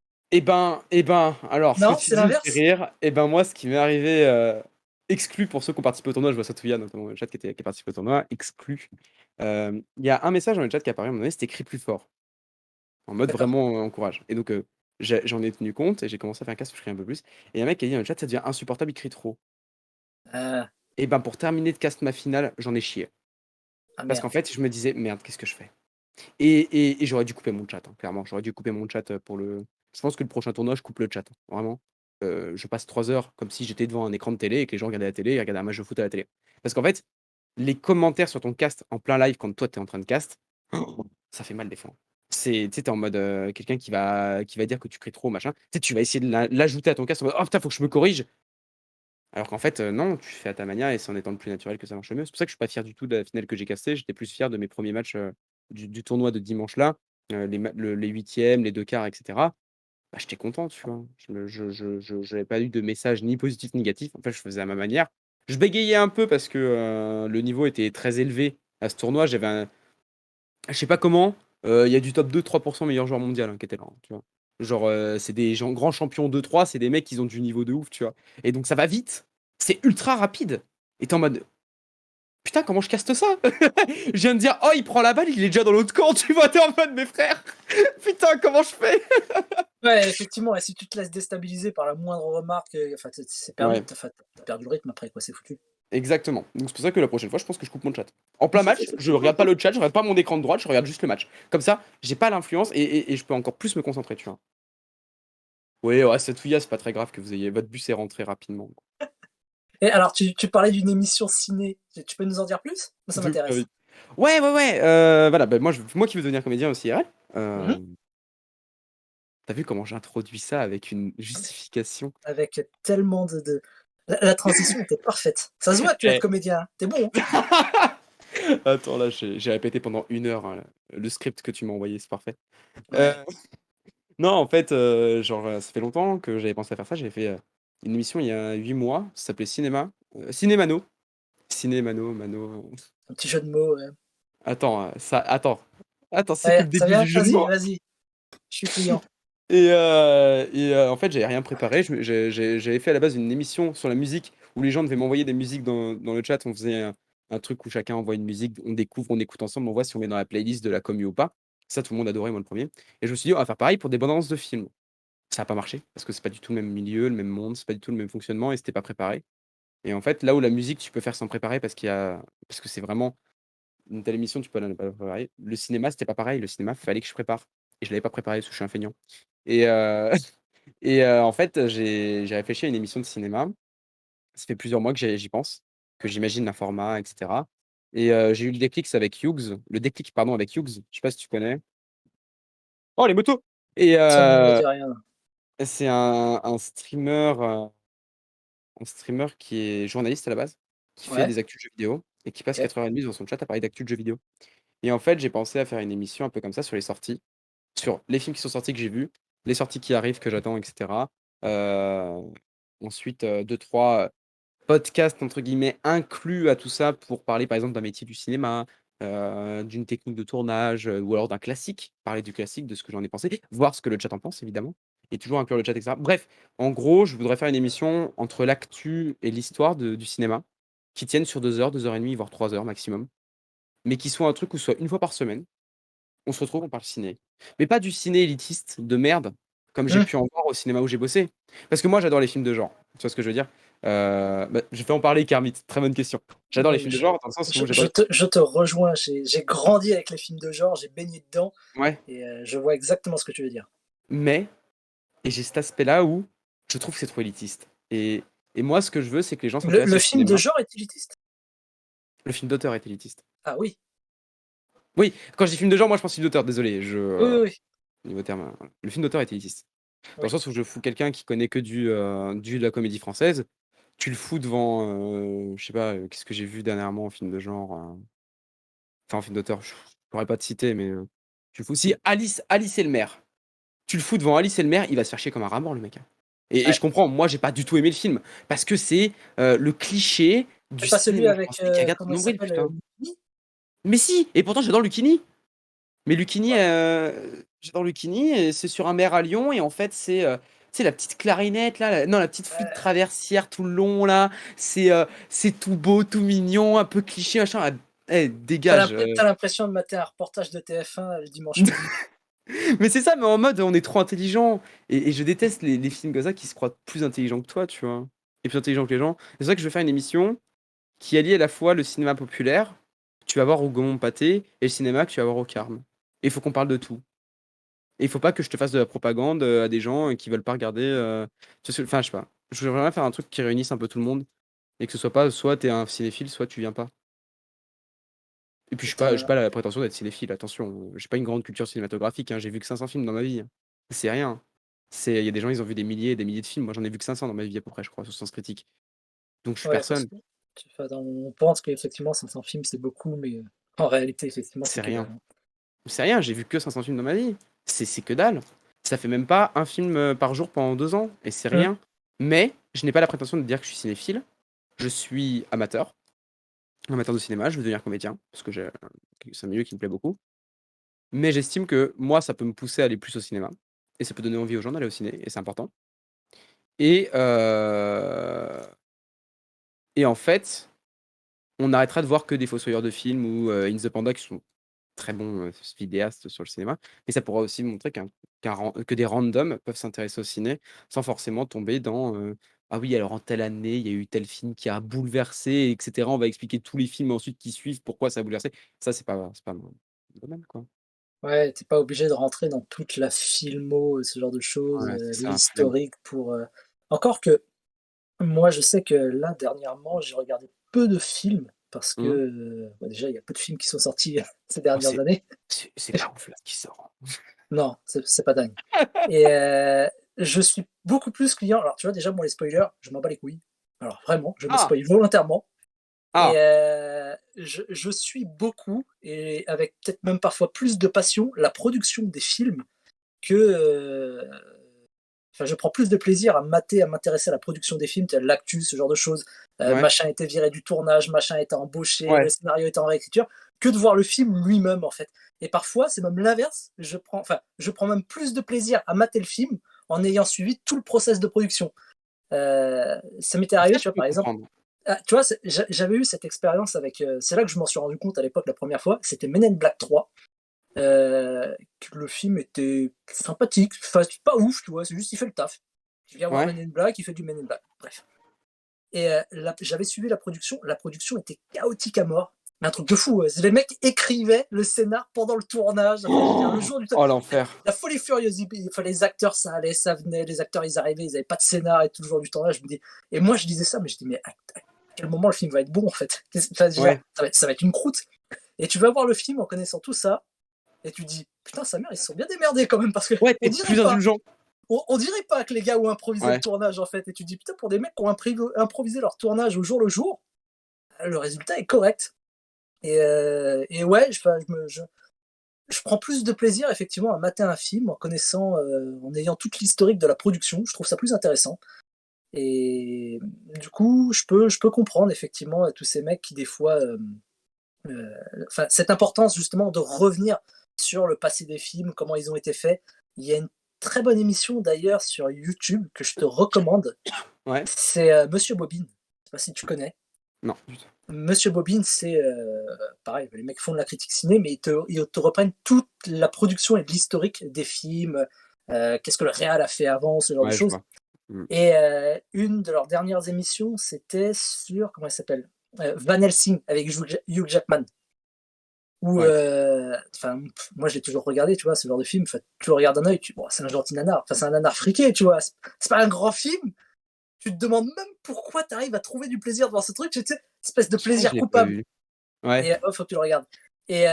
Alors ce que Non, tu c'est dis me fait l'inverse? rire. Moi, ce qui m'est arrivé, exclu pour ceux qui ont participé au tournoi, je vois Satouya notamment dans le chat qui a participé au tournoi, exclu. Il y a un message dans le chat qui est apparu à un moment donné, c'était «Crie plus fort», en mode D'accord. vraiment, encourage et donc, j'en ai tenu compte et j'ai commencé à faire un cast où je crie un peu plus. Et il y a un mec qui a dit dans le chat, ça devient insupportable, il crie trop. Ah, Et ben pour terminer de cast ma finale, j'en ai chié. ah Parce qu'en merde. fait, je me disais, merde, qu'est-ce que je fais? Et j'aurais dû couper mon chat, hein, clairement. J'aurais dû couper mon chat pour le. Je pense que le prochain tournoi, je coupe le chat. Vraiment. Je passe 3 heures comme si j'étais devant un écran de télé et que les gens regardaient la télé et regardaient un match de foot à la télé. Parce qu'en fait, les commentaires sur ton cast en plein live quand toi t'es en train de cast, ça fait mal des fois. Tu sais, t'es en mode quelqu'un qui va dire que tu cries trop, machin. Tu sais, tu vas essayer de l'ajouter à ton cast en mode oh putain, faut que je me corrige. Alors qu'en fait, non, tu fais à ta manière et c'est en étant le plus naturel que ça marche le mieux. C'est pour ça que je suis pas fier du tout de la finale que j'ai castée. J'étais plus fier de mes premiers matchs du tournoi de dimanche là, les huitièmes, les deux quarts, etc. Bah, j'étais content, tu vois. J'avais pas eu de message ni positif ni négatif. En fait, je faisais à ma manière. Je bégayais un peu parce que le niveau était très élevé à ce tournoi. Je sais pas comment, il y a du top 2-3% meilleur joueur mondial qui était là, hein, tu vois. Genre, c'est des gens, grands champions 2-3, c'est des mecs qui ont du niveau de ouf, tu vois. Et donc ça va vite, c'est ultra rapide. Et t'es en mode, putain, comment je caste ça? Je viens de dire, oh, il prend la balle, il est déjà dans l'autre camp, tu vois, t'es en mode, mes frères, putain, comment je fais? Ouais, effectivement, et si tu te laisses déstabiliser par la moindre remarque, enfin, c'est perdu. Ouais, Enfin, t'as perdu le rythme après, quoi, c'est foutu. exactement. Donc c'est pour ça que la prochaine fois, je pense que je coupe mon chat. En plein match, je regarde pas le chat, je regarde pas mon écran de droite, je regarde juste le match. Comme ça, j'ai pas l'influence et je peux encore plus me concentrer, tu vois. Oui, ouais, cette fouilla, c'est pas très grave que vous ayez. Votre bus est rentré rapidement. Et alors, tu parlais d'une émission ciné. Tu peux nous en dire plus? Moi, ça De ouf, m'intéresse. vite. Ouais, ouais, ouais. Voilà, bah, moi qui veux devenir comédien aussi IRL. Mhm. T'as vu comment j'introduis ça avec une justification? Avec tellement la transition était parfaite. Ça se voit que tu vas être Eh. comédien, hein. T'es bon, hein. Attends, là, j'ai répété pendant 1 heure hein, le script que tu m'as envoyé, c'est parfait. Euh, Ouais, non, en fait, genre, ça fait longtemps que j'avais pensé à faire ça. J'avais fait une émission il y a 8 mois, ça s'appelait Cinéma. Cinémano. Cinémano, Mano. un petit jeu de mots. Ouais, Attends, attends. Attends, c'est que ouais, le ça début vient? du jeu de Vas-y, mots. vas-y. Je suis client. En fait, j'avais rien préparé. J'avais fait à la base une émission sur la musique où les gens devaient m'envoyer des musiques dans le chat. On faisait un truc où chacun envoie une musique, on découvre, on écoute ensemble, on voit si on met dans la playlist de la commu ou pas. Ça, tout le monde adorait, moi le premier. Et je me suis dit, on va faire pareil pour des bandes annonces de films. Ça n'a pas marché parce que c'est pas du tout le même milieu, le même monde, c'est pas du tout le même fonctionnement et c'était pas préparé. Et en fait, là où la musique, tu peux faire sans préparer parce que c'est vraiment une telle émission, tu peux ne pas la préparer. Le cinéma, c'était pas pareil. Le cinéma, fallait que je prépare. Et je l'avais pas préparé parce que je suis un feignant. Et, en fait, j'ai réfléchi à une émission de cinéma. Ça fait plusieurs mois que j'y pense, que j'imagine un format, et cetera. Et j'ai eu le déclic, pardon, avec Hughes. Je sais pas si tu connais? Oh, les motos! Et Ça ne me dit rien. c'est un streamer qui est journaliste à la base, qui fait Ouais, des actus de jeux vidéo et qui passe ok. 4h30 dans son chat à parler d'actus de jeux vidéo. Et en fait, j'ai pensé à faire une émission un peu comme ça sur les sorties, sur les films qui sont sortis que j'ai vus, les sorties qui arrivent que j'attends, et cetera. Heu, ensuite, 2-3 podcasts entre guillemets «inclus» à tout ça pour parler par exemple d'un métier du cinéma, d'une technique de tournage, ou alors d'un classique, parler du classique, de ce que j'en ai pensé, voir ce que le chat en pense évidemment et toujours inclure le chat et cetera. Bref, en gros, je voudrais faire une émission entre l'actu et l'histoire du cinéma, qui tienne sur 2 heures, 2 heures et demie, voire 3 heures maximum, mais qui soit un truc où soit une fois par semaine on se retrouve, on parle ciné. Mais pas du ciné élitiste de merde, comme j'ai Hum. pu en voir au cinéma où j'ai bossé. Parce que moi, j'adore les films de genre. Tu vois ce que je veux dire? Je vais en parler, Kermit. Très bonne question. J'adore les Mais films de genre dans le sens où j'adore. je te rejoins. J'ai grandi avec les films de genre, j'ai baigné dedans Ouais, et je vois exactement ce que tu veux dire. mais, et j'ai cet aspect-là où je trouve que c'est trop élitiste. Et moi, ce que je veux, c'est que les gens s'intéressent Le au film de cinéma. genre est élitiste? Le film d'auteur est élitiste. Ah oui, Oui, quand je dis film de genre, moi, je pense film d'auteur. Désolé, oui, oui, oui. niveau terme, voilà. Le film d'auteur est élitiste. Dans le Oui. sens où je fous quelqu'un qui connaît que de la comédie française. Tu le fous devant, je sais pas, qu'est-ce que j'ai vu dernièrement en film de genre, enfin en film d'auteur, je pourrais pas te citer, mais tu le fous si Alice et le maire, tu le fous devant Alice et le maire, il va se faire chier comme un rat mort le mec, hein. Et je Ouais. comprends, moi j'ai pas du tout aimé le film, parce que c'est, le cliché du C'est pas celui cinéma avec, français qui regarde comment ton il nombril, s'appelle, putain. Lucchini? Mais si! Et pourtant j'adore Lucchini! Mais Lucchini, Ouais. j'adore Lucchini et c'est sur un mer à Lyon et en fait tu sais la petite clarinette là, non la petite flûte Ouais. traversière tout le long là, c'est tout beau, tout mignon, un peu cliché machin. Ah, dégage. Tu l'impression de mater un reportage de TF1 le dimanche midi. Mais c'est ça, mais en mode on est trop intelligent. Et je déteste les films comme ça qui se croient plus intelligents que toi, tu vois. Et plus intelligents que les gens. C'est vrai que je vais faire une émission qui allie à la fois le cinéma populaire, que tu vas voir au Gaumont Pâté, et le cinéma que tu vas voir au Carme. Et il faut qu'on parle de tout. Et il faut pas que je te fasse de la propagande à des gens qui veulent pas regarder. Enfin, je sais pas. Je voudrais vraiment faire un truc qui réunisse un peu tout le monde. Et que ce soit pas soit t'es un cinéphile, soit tu viens pas. Et puis Et j'ai pas la prétention d'être cinéphile, attention. J'ai pas une grande culture cinématographique, hein. J'ai vu que 500 films dans ma vie, hein. C'est rien. Il y a des gens, ils ont vu des milliers et des milliers de films. Moi, j'en ai vu que 500 dans ma vie à peu près, je crois, sous sens critique. Donc je suis Ouais, parce personne. que enfin, on pense qu'effectivement 500 films c'est beaucoup, mais en réalité effectivement c'est C'est que rien. dalle. C'est rien, j'ai vu que 500 films dans ma vie. C'est que dalle. Ça fait même pas un film par jour pendant 2 ans. Et c'est Hum. rien. Mais je n'ai pas la prétention de dire que je suis cinéphile. Je suis amateur. Amateur de cinéma. Je veux devenir comédien. Parce que c'est un milieu qui me plaît beaucoup. Mais j'estime que moi, ça peut me pousser à aller plus au cinéma. Et ça peut donner envie aux gens d'aller au ciné. Et c'est important. Et, et en fait, on arrêtera de voir que des fossoyeurs de films ou In the Panda qui sont très bons vidéastes sur le cinéma. Mais ça pourra aussi montrer que des randoms peuvent s'intéresser au ciné sans forcément tomber dans ah oui, alors en telle année, il y a eu tel film qui a bouleversé, etc. On va expliquer tous les films ensuite qui suivent, pourquoi ça a bouleversé. Ça, c'est pas mon domaine, quoi. Ouais, t'es pas obligé de rentrer dans toute la filmo, ce genre de choses, Ouais, c'est ça, flemme. l'historique pour, encore que moi je sais que là dernièrement j'ai regardé peu de films parce que, Mmh. bah, déjà il y a peu de films qui sont sortis ces Oh, dernières années. c'est pas ouf là ce qui sort, hein. Non, c'est pas dingue et je suis beaucoup plus client alors tu vois déjà moi les spoilers, je m'en bats les couilles. Alors vraiment, je me Ah! spoil volontairement. Et Ah! je suis beaucoup et avec peut-être même parfois plus de passion, la production des films que, enfin, je prends plus de plaisir à mater, à m'intéresser à la production des films, tel l'actu, ce genre de choses. Ouais, Machin était viré du tournage, machin était embauché, le ouais. scénario était en réécriture, que de voir le film lui-même, en fait. Et parfois, c'est même l'inverse. Je prends même plus de plaisir à mater le film en ayant suivi tout le process de production. Ça m'était arrivé, Ça, tu je vois, peux par exemple, comprendre. tu vois, j'avais eu cette expérience avec. C'est là que je m'en suis rendu compte à l'époque la première fois. C'était Men in Black 3. Que le film était sympathique. Enfin, pas ouf, tu vois. C'est juste, il fait le taf. Il vient voir Ouais. Men in Black, il fait du Men in Black. Bref. Et j'avais suivi la production. La production était chaotique à mort. Mais un truc de fou. Les mecs écrivaient le scénar pendant le tournage. Enfin, je veux dire, le jour du Oh l'enfer. la folie furieuse. Enfin, les acteurs, ça allait, ça venait. Les acteurs, ils arrivaient, ils n'avaient pas de scénar et tout le jour du tournage. Je me dis, et moi, je disais ça, mais je dis, mais à quel moment le film va être bon en fait? Enfin, je veux dire, Ouais. ça va être une croûte. Et tu vas voir le film en connaissant tout ça, et tu dis, putain, sa mère, ils se sont bien démerdés quand même, parce que Ouais, tu plus indulgent. on dirait pas que les gars ont improvisé le Ouais. tournage en fait. Et tu dis, putain, pour des mecs qui ont improvisé leur tournage au jour le jour, le résultat est correct. Et ouais, je prends plus de plaisir effectivement à mater un film en connaissant, en ayant toute l'historique de la production. Je trouve ça plus intéressant. Et du coup, je peux comprendre effectivement tous ces mecs qui des fois, enfin, cette importance justement de revenir sur le passé des films, comment ils ont été faits. Il y a une très bonne émission d'ailleurs sur YouTube que je te recommande. Ouais. C'est Monsieur Bobine. Je sais pas si tu connais. Non, du tout. Monsieur Bobine, c'est pareil, les mecs font de la critique ciné, mais ils te reprennent toute la production et de l'historique des films. Qu'est-ce que le réal a fait avant, ce genre de Ouais, je choses. vois. Mmh. Et une de leurs dernières émissions, c'était sur, comment elle s'appelle, Van Helsing avec Hugh Jackman. Où, Ouais. enfin, moi je l'ai toujours regardé, tu vois, ce genre de film. Tu le regardes d'un œil, bon, c'est un gentil nanar. Enfin, c'est un nanar friqué, tu vois. C'est pas un grand film. Tu te demandes même pourquoi tu arrives à trouver du plaisir devant ce truc, tu sais, espèce de Je crois que je plaisir l'ai pas coupable. vu. Ouais. Et faut que tu le regardes. Et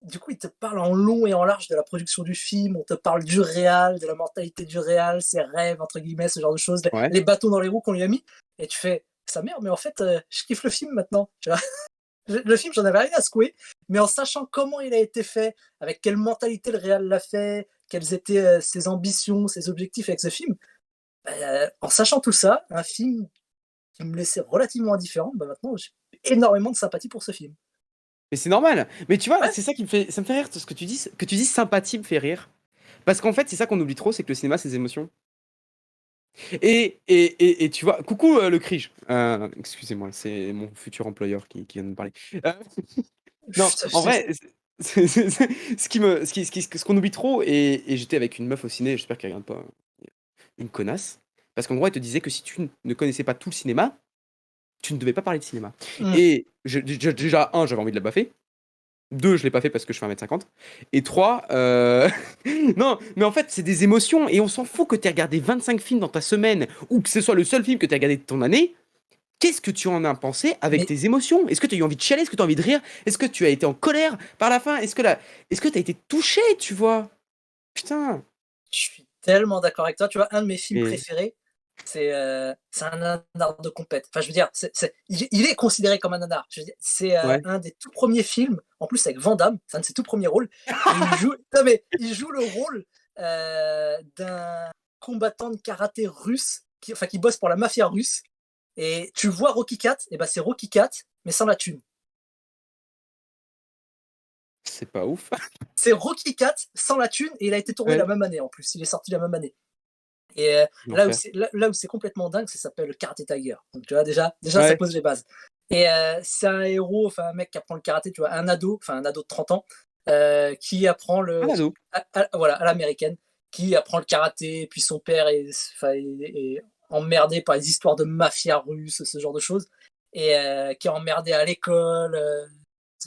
du coup, il te parle en long et en large de la production du film. On te parle du réal, de la mentalité du réal, ses rêves, entre guillemets, ce genre de choses, Ouais. les bâtons dans les roues qu'on lui a mis. Et tu fais, sa mère, mais en fait, je kiffe le film maintenant. Tu vois, le film, j'en avais rien à secouer, mais en sachant comment il a été fait, avec quelle mentalité le réal l'a fait, quelles étaient ses ambitions, ses objectifs avec ce film, en sachant tout ça, un film qui me laissait relativement indifférent, bah maintenant j'ai énormément de sympathie pour ce film. Mais c'est normal. Mais tu vois, Ouais, c'est ça qui me fait ça me fait rire, ce que tu dis, que tu dis sympathie me fait rire. Parce qu'en fait, c'est ça qu'on oublie trop, c'est que le cinéma, c'est des émotions. Et tu vois, coucou le Crige. Excusez-moi, c'est mon futur employeur qui vient de me parler. Non, je en sais, vrai, Ce qu'on oublie trop, et j'étais avec une meuf au ciné, j'espère qu'elle regarde pas, une connasse, parce qu'en gros, elle te disait que si tu ne connaissais pas tout le cinéma, tu ne devais pas parler de cinéma. Mm. Et déjà, un, j'avais envie de la baffer. Deux, je l'ai pas fait parce que je fais 1,50 m. Et trois, non, mais en fait, c'est des émotions, et on s'en fout que tu aies regardé 25 films dans ta semaine, ou que ce soit le seul film que tu as regardé de ton année. Qu'est-ce que tu en as pensé avec Mais tes émotions? Est-ce que tu as eu envie de chialer? Est-ce que tu as envie de rire? Est-ce que tu as été en colère par la fin? Est-ce que tu as été touché, tu vois? Putain. je suis tellement d'accord avec toi. Tu vois, un de mes films Et préférés, c'est un nanar de compète. Enfin, je veux dire, il est considéré comme un nanar. Je veux dire, c'est ouais. un des tout premiers films, en plus avec Van Damme, c'est un de ses tout premiers rôles, et il joue le rôle d'un combattant de karaté russe, qui bosse pour la mafia russe. Et tu vois Rocky 4, et ben c'est Rocky 4, mais sans la thune. C'est pas ouf. C'est Rocky 4 sans la thune, et il a été tourné la Ouais. même année en plus. Il est sorti la même année. Et L'enfer. là où c'est complètement dingue, ça s'appelle Karate Tiger. Donc tu vois, déjà ça Ouais. pose les bases. Et c'est un héros, enfin un mec qui apprend le karaté, tu vois, un ado de 30 ans, qui apprend Un ado. voilà, à l'américaine, qui apprend le karaté, puis son père enfin, est emmerdé par les histoires de mafia russe, ce genre de choses, et qui est emmerdé à l'école,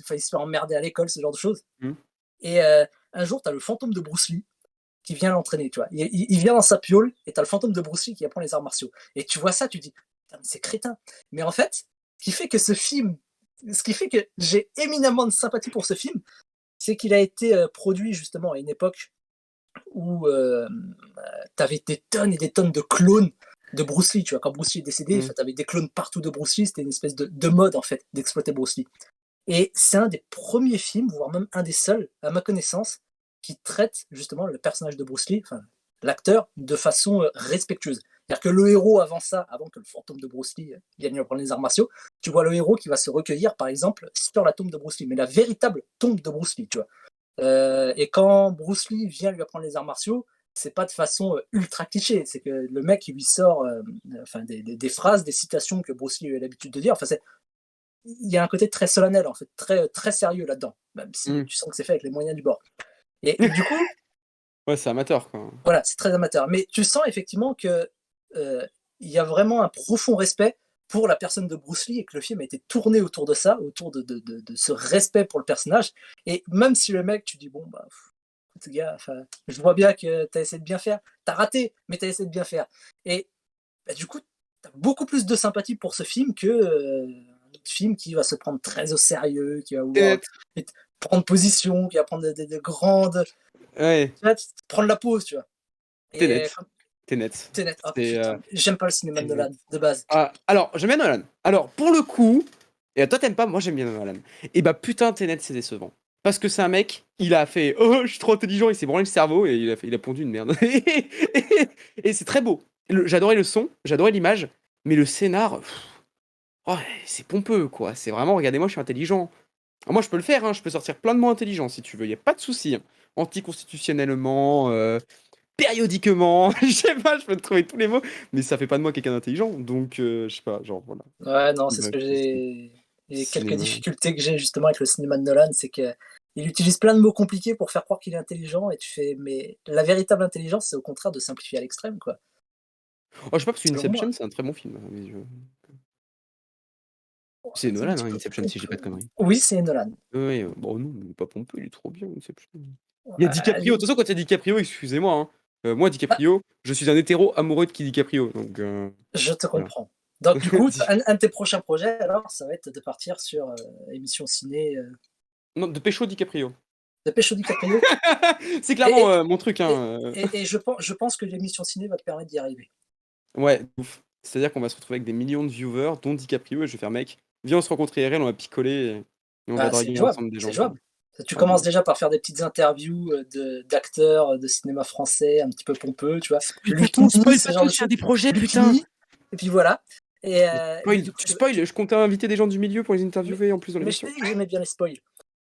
enfin, il se fait emmerder à l'école, ce genre de choses. Hmm. Et un jour, tu as le fantôme de Bruce Lee qui vient l'entraîner, tu vois. Il vient dans sa piole, et t'as le fantôme de Bruce Lee qui apprend les arts martiaux. Et tu vois ça, tu dis, c'est crétin. Mais en fait, ce qui fait que j'ai éminemment de sympathie pour ce film, c'est qu'il a été produit justement à une époque où t'avais des tonnes et des tonnes de clones de Bruce Lee, tu vois. Quand Bruce Lee est décédé, Hmm. t'avais des clones partout de Bruce Lee, c'était une espèce de mode, en fait, d'exploiter Bruce Lee. Et c'est un des premiers films, voire même un des seuls, à ma connaissance, qui traite justement le personnage de Bruce Lee, enfin l'acteur, de façon respectueuse. C'est-à-dire que le héros, avant ça, avant que le fantôme de Bruce Lee vienne lui apprendre les arts martiaux, tu vois le héros qui va se recueillir, par exemple, sur la tombe de Bruce Lee, mais la véritable tombe de Bruce Lee, tu vois. Et quand Bruce Lee vient lui apprendre les arts martiaux, c'est pas de façon ultra cliché, c'est que le mec il lui sort enfin, des phrases, des citations que Bruce Lee a l'habitude de dire. Enfin, il y a un côté très solennel, en fait, très sérieux là-dedans, même si Hmm. tu sens que c'est fait avec les moyens du bord. Et du coup, Ouais, c'est amateur, quoi. voilà, c'est très amateur. Mais tu sens effectivement que il y a vraiment un profond respect pour la personne de Bruce Lee, et que le film a été tourné autour de ça, autour de ce respect pour le personnage. Et même si le mec, tu dis, bon, bah, écoute, gars, je vois bien que tu as essayé de bien faire, tu as raté, mais tu as essayé de bien faire. Et bah, du coup, tu as beaucoup plus de sympathie pour ce film que un autre film qui va se prendre très au sérieux, qui va vouloir Tenet. prendre position, qui va prendre de grandes. Ouais. Tu vois, prendre la pause, tu vois. Et Tenet. Tenet. Tenet, oh C'est. putain, j'aime pas le cinéma de Tenet. Nolan, de base. Ah, alors, j'aime bien Nolan. Alors, pour le coup, et toi t'aimes pas, moi j'aime bien Nolan. Et bah putain, Tenet, c'est décevant. Parce que c'est un mec, il a fait oh, je suis trop intelligent, il s'est branlé le cerveau et il a pondu une merde. Et c'est très beau. J'adorais le son, j'adorais l'image, mais le scénar, oh, c'est pompeux quoi. C'est vraiment, regardez-moi, je suis intelligent. Alors, moi je peux le faire, hein, je peux sortir plein de mots intelligents si tu veux, y a pas de souci, hein. Anticonstitutionnellement, périodiquement, je sais pas, je peux te trouver tous les mots, mais ça fait pas de moi quelqu'un d'intelligent, donc je sais pas, genre voilà. Ouais, non, c'est ce Bref, que j'ai. Et quelques cinéma. difficultés que j'ai justement avec le cinéma de Nolan, c'est que il utilise plein de mots compliqués pour faire croire qu'il est intelligent, et tu fais, mais la véritable intelligence, c'est au contraire de simplifier à l'extrême, quoi. Oh, je sais pas, parce que Selon moi. Inception, c'est un très bon film à mes yeux. C'est C'est un Nolan, petit hein, peu Inception, si j'ai pas de pompeux. conneries. Oui, c'est Nolan. Ouais, bon, non, il est pas pompeux, il est trop bien, Inception. Il y a DiCaprio, de Ouais, toute façon, quand il y a DiCaprio, excusez-moi, hein, moi, bah, DiCaprio, je suis un hétéro amoureux de qui DiCaprio, donc je te voilà. comprends. Donc, du coup, un de tes prochains projets, alors, ça va être de partir sur émission ciné Non, de Pécho DiCaprio. de Pécho DiCaprio. C'est Et, clairement et, mon truc, hein. et je pense que l'émission ciné va te permettre d'y arriver. Ouais, ouf. C'est-à-dire qu'on va se retrouver avec des millions de viewers, dont DiCaprio, et je vais faire, mec, viens, on se rencontre IRL, on va picoler, et on va Bah, c'est draguer jouable, ensemble des c'est gens. jouable. Tu Ah, de commences ouf. déjà par faire des petites interviews d'acteurs de cinéma français un petit peu pompeux, tu vois. Spoil pas tout, Lucchini, spoil ce pas genre tout, de c'est un choses. des projets, putain! Lucchini, et puis voilà. Mais Spoil, du coup, tu spoil, je comptais inviter des gens du milieu pour les interviewer en plus dans mais je l'émission. t'ai dit que j'aimais bien les spoils.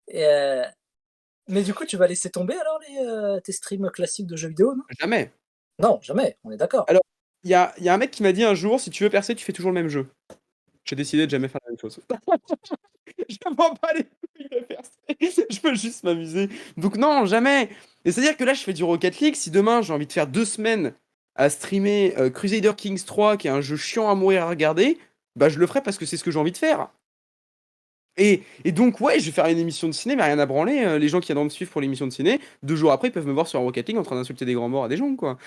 Et, mais du coup, tu vas laisser tomber alors tes streams classiques de jeux vidéo, non? Jamais. Non, jamais, on est d'accord. Alors, il y a un mec qui m'a dit un jour, si tu veux percer, tu fais toujours le même jeu. J'ai décidé de jamais faire la même chose. Je m'en bats les couilles. Je peux juste m'amuser. Donc non, jamais. Et c'est-à-dire que là, je fais du Rocket League. Si demain, j'ai envie de faire 2 semaines à streamer Crusader Kings 3, qui est un jeu chiant à mourir à regarder, bah je le ferai parce que c'est ce que j'ai envie de faire. Et donc, ouais, je vais faire une émission de ciné, mais rien à branler. Les gens qui viennent me suivre pour l'émission de ciné, 2 jours après, ils peuvent me voir sur un Rocket League en train d'insulter des grands morts à des gens, quoi.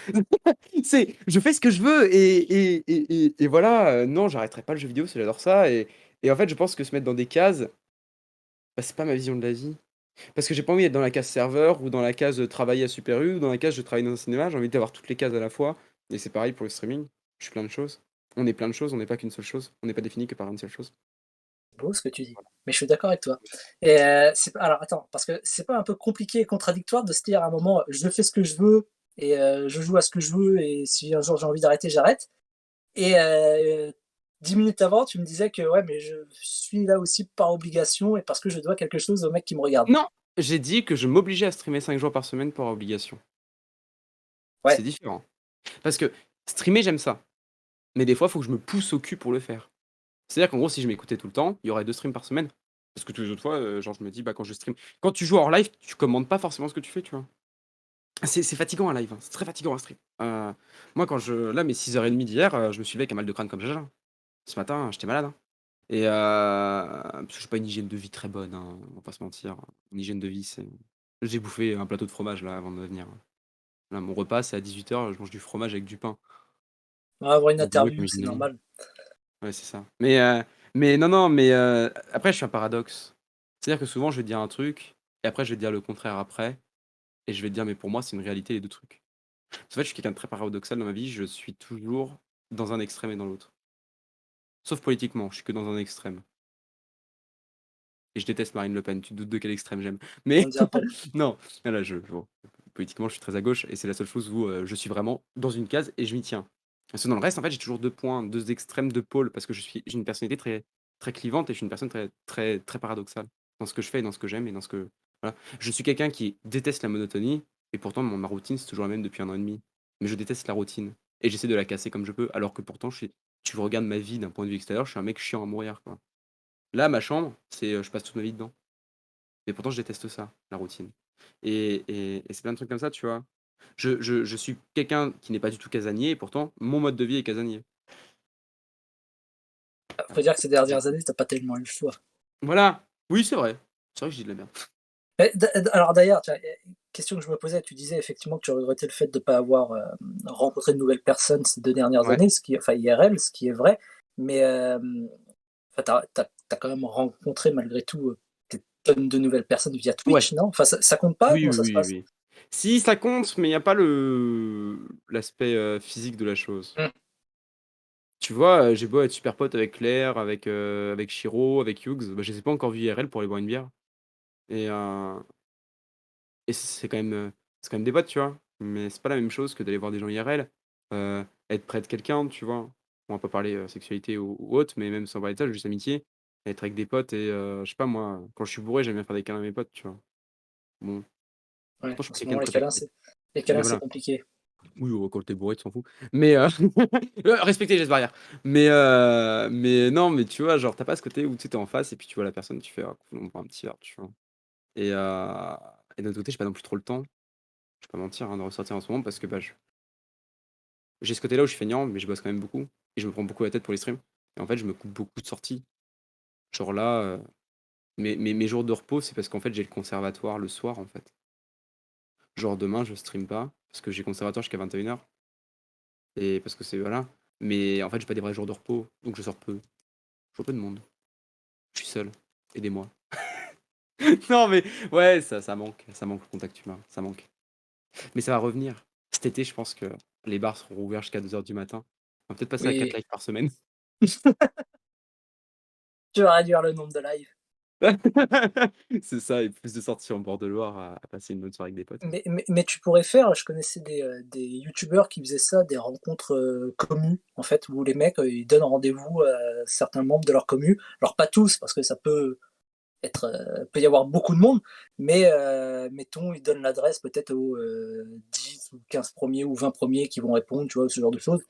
Je fais ce que je veux et voilà. Non, j'arrêterai pas le jeu vidéo, parce que j'adore ça. Et en fait, je pense que se mettre dans des cases, bah, c'est pas ma vision de la vie. Parce que j'ai pas envie d'être dans la case serveur ou dans la case travailler à Super U ou dans la case je travaille dans un cinéma. J'ai envie d'avoir toutes les cases à la fois. Et c'est pareil pour le streaming. Je suis plein de choses. On est plein de choses, on n'est pas qu'une seule chose. On n'est pas défini que par une seule chose. C'est beau ce que tu dis, mais je suis d'accord avec toi. Et alors attends, parce que c'est pas un peu compliqué et contradictoire de se dire à un moment, je fais ce que je veux et je joue à ce que je veux et si un jour j'ai envie d'arrêter, j'arrête. Et 10 minutes avant, tu me disais que ouais, mais je suis là aussi par obligation et parce que je dois quelque chose aux mecs qui me regardent. Non, j'ai dit que je m'obligeais à streamer 5 jours par semaine par obligation. C'est Ouais, différent. Parce que streamer, j'aime ça. Mais des fois, il faut que je me pousse au cul pour le faire. C'est-à-dire qu'en gros, si je m'écoutais tout le temps, il y aurait 2 streams par semaine. Parce que tous les autres fois, genre, je me dis, bah, quand je stream. Quand tu joues hors live, tu commandes pas forcément ce que tu fais, tu vois. C'est fatigant un live, hein. C'est très fatigant un stream. Moi, quand je. Là, mes 6h30 d'hier, je me suis levé avec un mal de crâne comme Jaja. Ce matin, j'étais malade, hein. Et parce que j'ai pas une hygiène de vie très bonne, hein, on va pas se mentir. Une hygiène de vie, c'est. J'ai bouffé un plateau de fromage là avant de venir. Là, mon repas, c'est à 18h, je mange du fromage avec du pain. on va avoir une Bourré interview, comme c'est une vie. normal. Ouais, c'est ça. Mais non, non, mais après, je suis un paradoxe. C'est-à-dire que souvent, je vais te dire un truc, et après, je vais te dire le contraire après, et je vais te dire, mais pour moi, c'est une réalité, les deux trucs. En fait, je suis quelqu'un de très paradoxal dans ma vie, je suis toujours dans un extrême et dans l'autre. Sauf politiquement, je suis que dans un extrême. Et je déteste Marine Le Pen, tu te doutes de quel extrême j'aime. Ça Mais me dit un peu. non, là, bon, politiquement, je suis très à gauche, et c'est la seule chose où je suis vraiment dans une case et je m'y tiens. Parce que dans le reste, en fait, j'ai toujours 2 points, 2 extrêmes, 2 pôles, parce que j'ai une personnalité très, très clivante et je suis une personne très, très, très paradoxale dans ce que je fais et dans ce que j'aime et dans ce que. Voilà. Je suis quelqu'un qui déteste la monotonie, et pourtant, ma routine, c'est toujours la même depuis 1 an et demi. Mais je déteste la routine. Et j'essaie de la casser comme je peux, alors que pourtant, tu regardes ma vie d'un point de vue extérieur, je suis un mec chiant à mourir, quoi. Là, ma chambre, je passe toute ma vie dedans. Mais pourtant, je déteste ça, la routine. Et c'est plein de trucs comme ça, tu vois. Je suis quelqu'un qui n'est pas du tout casanier, et pourtant, mon mode de vie est casanier. Faut dire que ces dernières années, t'as pas tellement eu le choix. Voilà. Oui, c'est vrai. C'est vrai que je dis de la merde. Mais alors d'ailleurs, tiens, question que je me posais, tu disais effectivement que tu regrettais le fait de ne pas avoir rencontré de nouvelles personnes ces 2 dernières Ouais. années, enfin IRL, ce qui est vrai, mais enfin, t'as quand même rencontré malgré tout des tonnes de nouvelles personnes via Ouais. Twitch, non? Enfin, ça compte pas? Oui, Comment oui, ça se oui, passe? oui. Si, ça compte, mais il n'y a pas l'aspect physique de la chose. Hmm. Tu vois, j'ai beau être super pote avec Claire, avec Shiro, avec Hughes, bah, je les ai pas encore vus IRL pour aller boire une bière. Et, euh, Et c'est quand même des potes, tu vois? Mais c'est pas la même chose que d'aller voir des gens IRL, être près de quelqu'un, tu vois? On va pas parler, sexualité ou autre, mais même sans parler de ça, juste amitié, être avec des potes et je sais pas moi, quand je suis bourré, j'aime bien faire des câlins à mes potes, tu vois? Bon, Ouais, pourtant je suis en pas ce quelqu'un moment de très tactile. les Mais câlins c'est voilà. compliqué. Oui, quand tu bourré, tu t'en fous. Mais respecter les gestes barrières. Mais non, mais tu vois, genre, t'as pas ce côté où tu es en face et puis tu vois la personne, tu fais: «Ah cool, on prend un petit verre», tu vois? Et d'un autre côté, j'ai pas non plus trop le temps. Je vais pas mentir, hein, de ressortir en ce moment parce que, bah, j'ai ce côté-là où je suis feignant, mais je bosse quand même beaucoup et je me prends beaucoup la tête pour les streams et en fait, je me coupe beaucoup de sorties. Genre là, mes jours de repos, c'est parce qu'en fait, j'ai le conservatoire le soir, en fait. Genre demain, je stream pas parce que j'ai conservatoire jusqu'à 21h et parce que c'est voilà, mais en fait, j'ai pas des vrais jours de repos, donc je sors peu. Je vois peu de monde. Je suis seul. Aidez-moi. Non, mais ouais, ça manque le contact humain, ça manque. Mais ça va revenir. Cet été, je pense que les bars seront ouverts jusqu'à 2h du matin. On va peut-être passer à 4 Oui, lives par semaine. tu vas réduire le nombre de lives. C'est ça, et plus de sorties en bord de Loire à passer une bonne soirée avec des potes. Mais tu pourrais faire, je connaissais des youtubeurs qui faisaient ça, des rencontres, communes, en fait, où les mecs, ils donnent rendez-vous à certains membres de leur commu. Alors pas tous, parce que ça peut y avoir beaucoup de monde, mais mettons, ils donnent l'adresse peut-être aux, 10 ou 15 premiers ou 20 premiers qui vont répondre, tu vois? Ce genre de choses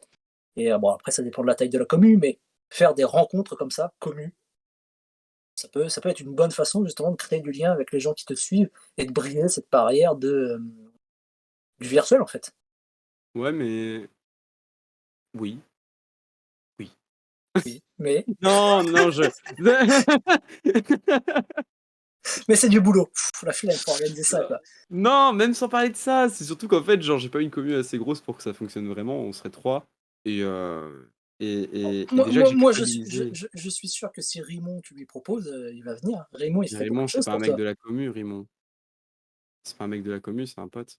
et bon, après ça dépend de la taille de la commu, mais faire des rencontres comme ça, communes, Ça peut être une bonne façon justement de créer du lien avec les gens qui te suivent et de briser cette barrière du virtuel, en fait. Ouais, mais oui, oui. Oui, mais Non, non, je c'est du boulot. Pff, la flemme pour organiser ça, quoi. non, même sans parler de ça, c'est surtout qu'en fait, genre, j'ai pas une commune assez grosse pour que ça fonctionne vraiment, on serait 3 et et déjà que j'ai culpabilisé. Je suis sûr que si Rimon, tu lui proposes, il va venir. Rimon, il ferait beaucoup Raymond, de c'est choses pas un pour mec toi. de la commu, Raymond. C'est pas un mec de la commu, c'est un pote.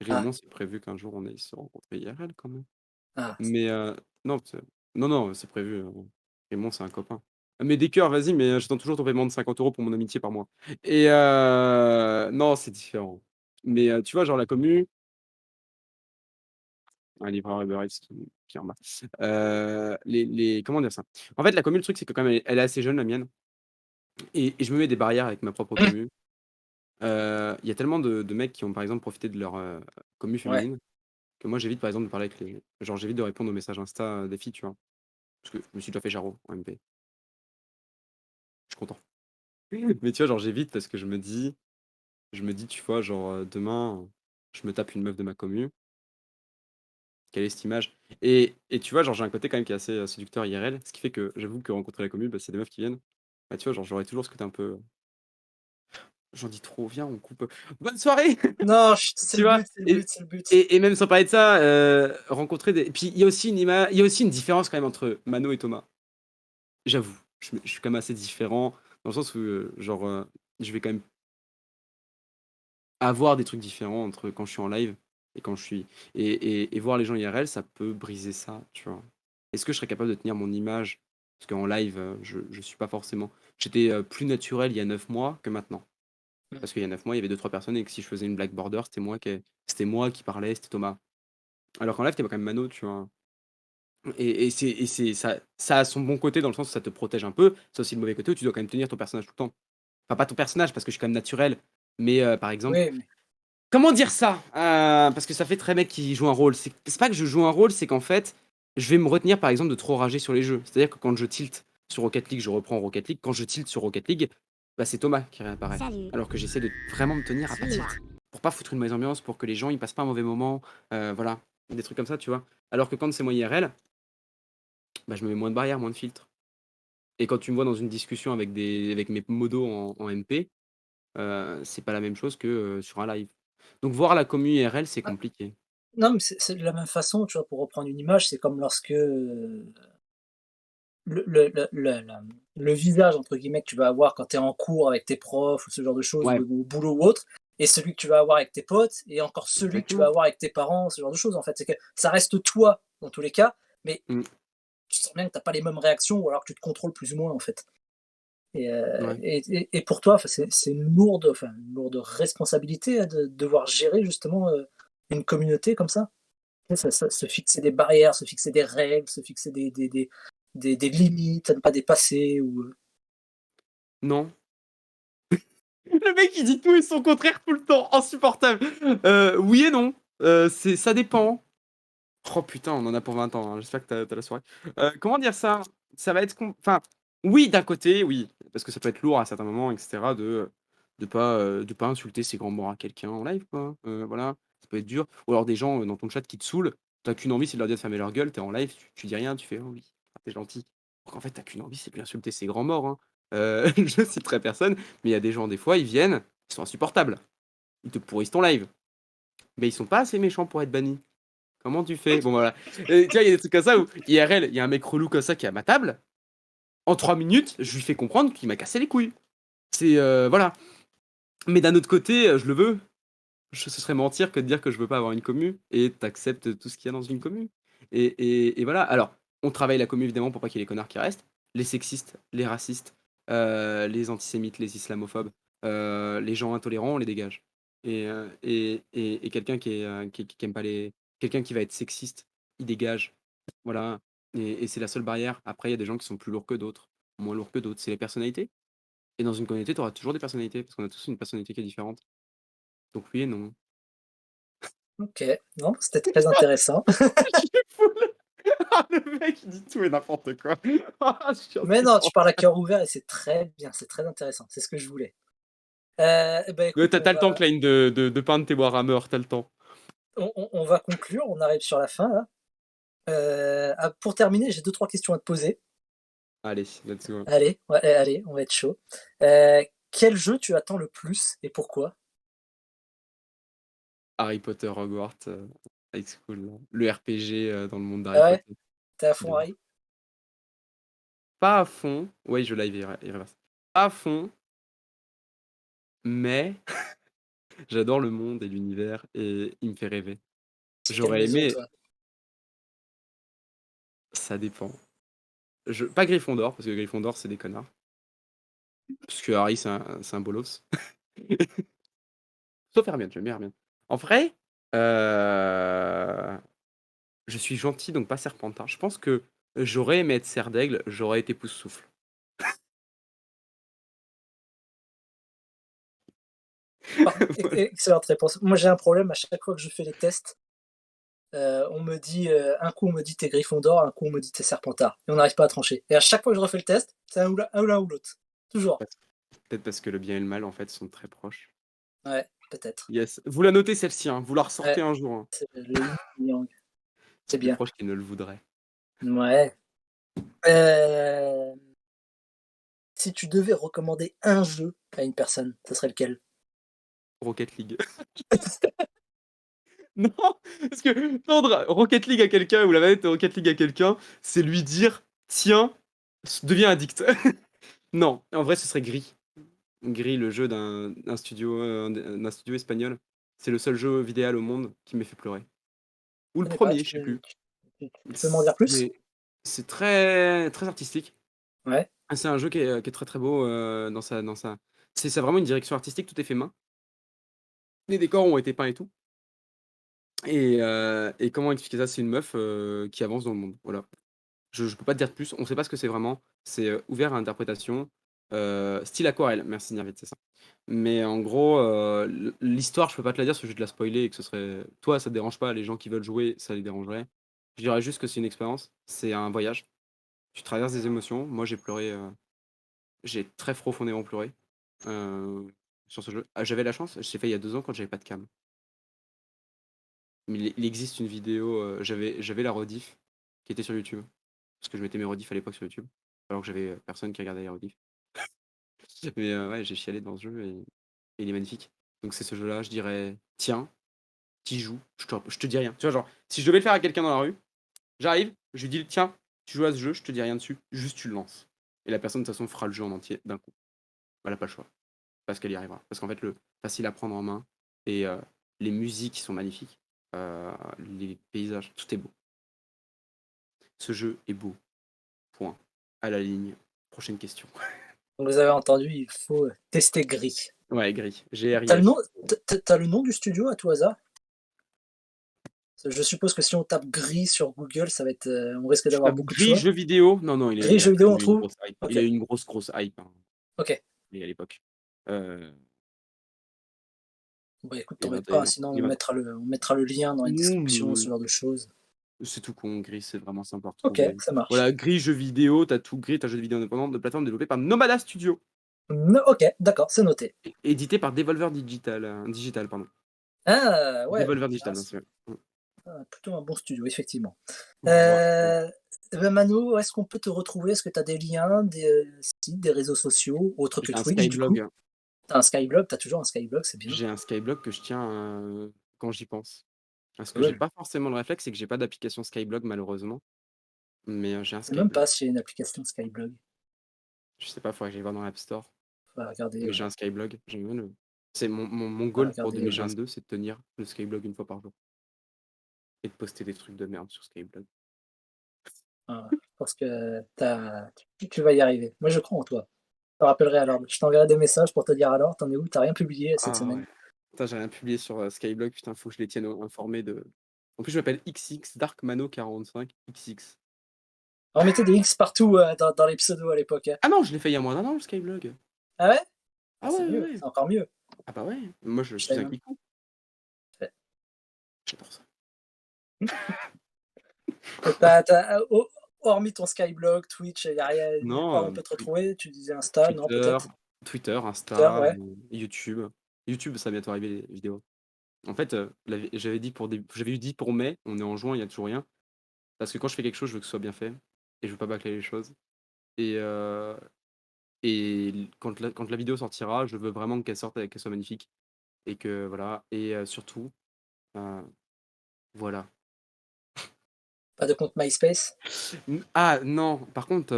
Ah, Raymond, c'est prévu qu'un jour on aille se rencontrer IRL quand même. ah. Mais non, non, non, c'est prévu. Raymond, c'est un copain. Mais des cœurs, vas-y, mais j'attends toujours ton paiement de 50 € pour mon amitié par mois. Et non, c'est différent. Mais tu vois, genre la commu, un livreur Uber Eats qui est en bas. Comment dire ça? En fait, la commu, le truc, c'est que quand même, elle est assez jeune, la mienne, et je me mets des barrières avec ma propre commu. Il y a tellement de mecs qui ont, par exemple, profité de leur commu Ouais. féminine que moi, j'évite, par exemple, de parler avec les. Genre, j'évite de répondre aux messages Insta des filles, tu vois. Parce que je me suis déjà fait Jaro en MP. Je suis content. Mais tu vois, genre, j'évite parce que je me dis, tu vois, genre, demain, je me tape une meuf de ma commu, quelle est cette image? Et tu vois, genre, j'ai un côté quand même qui est assez séducteur IRL, ce qui fait que j'avoue que rencontrer la commu, bah, c'est des meufs qui viennent. Bah, tu vois, genre, j'aurais toujours ce côté un peu. J'en dis trop, viens, on coupe. Bonne soirée! Non, chut, c'est Tu le vois? but, c'est le Et, but, c'est le but. et même sans parler de ça, rencontrer des. Puis il y a aussi il y a aussi une différence quand même entre Mano et Thomas. J'avoue. Je suis quand même assez différent, dans le sens où, genre, je vais quand même avoir des trucs différents entre quand je suis en live et quand je suis. Et voir les gens IRL, ça peut briser ça, tu vois. Est-ce que je serais capable de tenir mon image? Parce qu'en live, je suis pas forcément. J'étais plus naturel il y a 9 mois que maintenant. Mmh. Parce qu'il y a 9 mois, il y avait deux trois personnes et que si je faisais une black border, c'était moi qui parlais, c'était Thomas. Alors qu'en live, t'es quand même Mano, tu vois. Et ça a son bon côté dans le sens où ça te protège un peu. C'est aussi le mauvais côté où tu dois quand même tenir ton personnage tout le temps. Enfin, pas ton personnage parce que je suis quand même naturel. Mais par exemple, Oui, mais comment dire ça? Parce que ça fait très mec qui joue un rôle. C'est pas que je joue un rôle, c'est qu'en fait, je vais me retenir par exemple de trop rager sur les jeux. C'est-à-dire que quand je tilte sur Rocket League, je reprends Rocket League. Quand je tilte sur Rocket League, bah, c'est Thomas qui réapparaît. Salut, Alors que j'essaie de vraiment me tenir à pas suis-moi. tilt. Pour pas foutre une mauvaise ambiance, pour que les gens ils passent pas un mauvais moment. Voilà. Des trucs comme ça, tu vois. Alors que quand c'est moi IRL, bah, je me mets moins de barrières, moins de filtres. Et quand tu me vois dans une discussion avec mes modos en MP, c'est pas la même chose que sur un live. Donc voir la commu IRL, c'est ah, compliqué. non, mais c'est de la même façon, tu vois, pour reprendre une image, c'est comme lorsque, le «visage» entre guillemets que tu vas avoir quand tu es en cours avec tes profs ou ce genre de choses ou Ouais, au boulot ou autre et celui que tu vas avoir avec tes potes et encore celui que tu vas exactement. avoir avec tes parents, ce genre de choses, en fait. C'est que ça reste toi dans tous les cas, mais Mmh, tu sens bien que tu as pas les mêmes réactions ou alors que tu te contrôles plus ou moins, en fait ouais. et pour toi, enfin, c'est une lourde responsabilité, de devoir gérer justement, une communauté comme ça? Se fixer des barrières, se fixer des règles, se fixer des limites à ne pas dépasser ou, Non. Le mec, il dit tout et son contraire tout le temps, insupportable. Oui et non. Ça dépend. Oh putain, on en a pour 20 ans, hein. J'espère que tu as la soirée. Comment dire ça? Ça va être enfin, oui, d'un côté, oui, parce que ça peut être lourd à certains moments et cetera de pas insulter ses grands morts à quelqu'un en live, quoi. Voilà, ça peut être dur. Ou alors des gens, dans ton chat qui te saoulent, tu qu'une envie, c'est de leur dire de fermer leur gueule, tu es en live, tu dis rien, tu fais: «Oh oui, ah tu gentil». Alors qu'en fait, tu qu'une envie, c'est de lui insulter ses grands morts, hein. Je citerai personne, mais il y a des gens, des fois, ils viennent, ils sont insupportables. Ils te pourrissent ton live, mais ils sont pas assez méchants pour être bannis. Comment tu fais? Bon, voilà. Tu vois, il y a des trucs comme ça où IRL, il y a un mec relou comme ça qui est à ma table. En 3 minutes, je lui fais comprendre qu'il m'a cassé les couilles. C'est voilà. Mais d'un autre côté, je le veux. Ce serait mentir que de dire que je veux pas avoir une commu et t'acceptes tout ce qu'il y a dans une commu. Et voilà. Alors, on travaille la commu évidemment pour pas qu'il y ait les connards qui restent. Les sexistes, les racistes, les antisémites, les islamophobes, les gens intolérants, on les dégage. Et quelqu'un qui aime pas les. Quelqu'un qui va être sexiste, il dégage. Voilà. Et c'est la seule barrière. Après, il y a des gens qui sont plus lourds que d'autres, moins lourds que d'autres. C'est les personnalités. Et dans une communauté, tu auras toujours des personnalités, parce qu'on a tous une personnalité qui est différente. Donc oui et non. OK. Non, c'était très intéressant. Je suis full. Ah, le mec! mec, il dit tout et n'importe quoi. Je suis Mais non, insupportable. tu parles à cœur ouvert et c'est très bien, c'est très intéressant. C'est ce que je voulais. Et ben Ouais, écoute, tu as le temps, Klein, de peindre tes Warhammer, tu as le temps. on va conclure, on arrive sur la fin là. Pour terminer, j'ai deux trois questions à te poser. Allez, let's go. Allez, ouais, allez, on va être chaud. Euh, Quel jeu tu attends le plus et pourquoi? Harry Potter Hogwarts, high school, là. Le RPG dans le monde d'Harry Ah ouais, Potter. t'es à De fond ouf. Harry? Pas à fond. Oui, je live et reverse. Pas à fond, mais j'adore le monde et l'univers et il me fait rêver. C'est quelle J'aurais maison aimé, toi? ça dépend. Pas Gryffondor, parce que Gryffondor, c'est des connards. Parce que Harry, c'est un bolos. Sauf Hermione, j'aime bien Hermione. En vrai, euh, je suis gentil, donc pas Serpentard. Je pense que j'aurais aimé être Serre d'Aigle, j'aurais été Poussoufle. Voilà. Excellente réponse. Moi j'ai un problème à chaque fois que je fais les tests. On me dit, un coup on me dit t'es Gryffondor, un coup on me dit t'es Serpentard. Et on n'arrive pas à trancher. Et à chaque fois que je refais le test, c'est un ou l'un ou l'autre. Toujours. Peut-être parce que le bien et le mal, en fait, sont très proches. Ouais, peut-être. Yes. Vous la notez celle-ci, hein. Vous la Ouais, ressortez un jour, hein. c'est le yin et le yang. C'est C'est plus bien. proche qu'il ne le voudrait. Ouais. Euh, Si tu devais recommander un jeu à une personne, ce serait lequel? Rocket League. Non, parce que tendre Rocket League à quelqu'un ou la manette de Rocket League à quelqu'un, c'est lui dire tiens, deviens addict. Non, en vrai, ce serait Gris. Gris, le jeu d'un studio espagnol. C'est le seul jeu vidéo au monde qui m'ait fait pleurer. Ou Je le connais pas. premier, je sais plus. Tu peux m'en dire plus? C'est très, très artistique. Ouais. C'est un jeu qui est très très beau dans sa. C'est vraiment une direction artistique, tout est fait main. Les décors ont été peints et tout. Et comment expliquer ça? C'est une meuf qui avance dans le monde. Voilà. Je peux pas te dire de plus. On sait pas ce que c'est vraiment. C'est ouvert à interprétation. Style aquarelle. Merci Nirvit, c'est ça. Mais en gros, l'histoire, je peux pas te la dire parce que je vais te la spoiler et que ce serait. Toi, ça te dérange pas. Les gens qui veulent jouer, ça les dérangerait. Je dirais juste que c'est une expérience. C'est un voyage. Tu traverses des émotions. Moi, j'ai pleuré. J'ai très profondément pleuré sur ce jeu. Ah, j'avais la chance. Je l'ai fait il y a 2 ans quand j'avais pas de cam. Mais il existe une vidéo. J'avais la rediff qui était sur YouTube. Parce que je mettais mes rediffs à l'époque sur YouTube. Alors que j'avais personne qui regardait les rediffs. Mais ouais, j'ai chialé dans ce jeu et il est magnifique. Donc c'est ce jeu-là, je dirais, tiens, t'y joues, je te dis rien. Tu vois, genre, si je devais le faire à quelqu'un dans la rue, j'arrive, je lui dis, tiens, tu joues à ce jeu, je te dis rien dessus, juste tu le lances. Et la personne, de toute façon, fera le jeu en entier d'un coup. Elle n'a pas le choix. Parce qu'elle y arrivera. Parce qu'en fait, le facile à prendre en main et les musiques sont magnifiques. Les paysages, tout est beau. Ce jeu est beau. Point. À la ligne. Prochaine question. Donc vous avez entendu, il faut tester Gris. Ouais, gris. T'as le Gris. nom, t'as le nom du studio à tout hasard? Je suppose que si on tape Gris sur Google, ça va être, on risque Tu d'avoir tapes beaucoup de Gris choix. jeux vidéo? Non, non, Gris il a jeux quand vidéo, même on eu une trouve? grosse hype. Il Ok, a eu une grosse hype, hein, ok. à l'époque. Euh, Bon, bah, écoute, il est t'embête pas, 21 sinon il est 20 on mettra le lien dans les Non, descriptions, mais ce genre de choses. c'est tout con, Gris, c'est vraiment simple à Ok, retrouver. ça marche. Voilà, Gris jeux vidéo, t'as tout Gris, t'as jeux vidéo indépendant de plateforme développée par Nomada Studio, Ok, d'accord, c'est noté. édité par Devolver Digital, pardon. Ah, ouais, Devolver ah, Digital, bien c'est sûr. plutôt un bon studio, effectivement. Voilà. Euh, ben Mano, est-ce qu'on peut te retrouver? Est-ce que tu as des liens, des sites, des réseaux sociaux, autres que J'ai un Twitch, du coup? Skyblog. T'as un Skyblog, t'as toujours un Skyblog, c'est bien. J'ai un Skyblog que je tiens quand j'y pense. Parce que j'ai Cool. pas forcément le réflexe, c'est que j'ai pas d'application Skyblog malheureusement. Mais j'ai un Je sais même Skyblog. pas s'il y a une application Skyblog. Je sais pas, faudrait que j'aille voir dans l'App Store. On va regarder, Mais j'ai un Skyblog. J'aime bien le. C'est mon on va goal pour regarder, 2022, c'est de tenir le Skyblog une fois par jour. Et de poster des trucs de merde sur Skyblog. je pense que tu vas y arriver. Moi, je crois en toi. Je te rappellerai alors. Je t'enverrai des messages pour te dire alors, t'en es où? T'as rien publié cette Ah semaine? ouais. Putain, j'ai rien publié sur Skyblog, putain, faut que je les tienne informés de. En plus, je m'appelle XX Dark Mano 45 XX. On mettait des X partout dans les pseudos à l'époque, hein. Ah non, je l'ai fait il y a moins d'un an le Skyblog. Ah ouais? Ah, Ah c'est ouais, ouais, mieux, ouais. c'est encore mieux. Ah bah ouais. Moi, je Je suis savais un même kikou. pas. J'adore ça. T'as- t'as- au- hormis ton Skyblog, Twitch, il y a rien nulle part où on Non, peut te retrouver? Tu disais Insta, non Twitter, peut-être? Twitter, Twitter, Insta, ouais. YouTube. YouTube, ça va bientôt arriver les vidéos. En fait, j'avais dit pour mai, on est en juin, il y a toujours rien. Parce que quand je fais quelque chose, je veux que ce soit bien fait et je veux pas bâcler les choses. Et quand la vidéo sortira, je veux vraiment qu'elle sorte et qu'elle soit magnifique et que voilà et surtout, heu, voilà. Pas de compte MySpace? Ah non, par contre,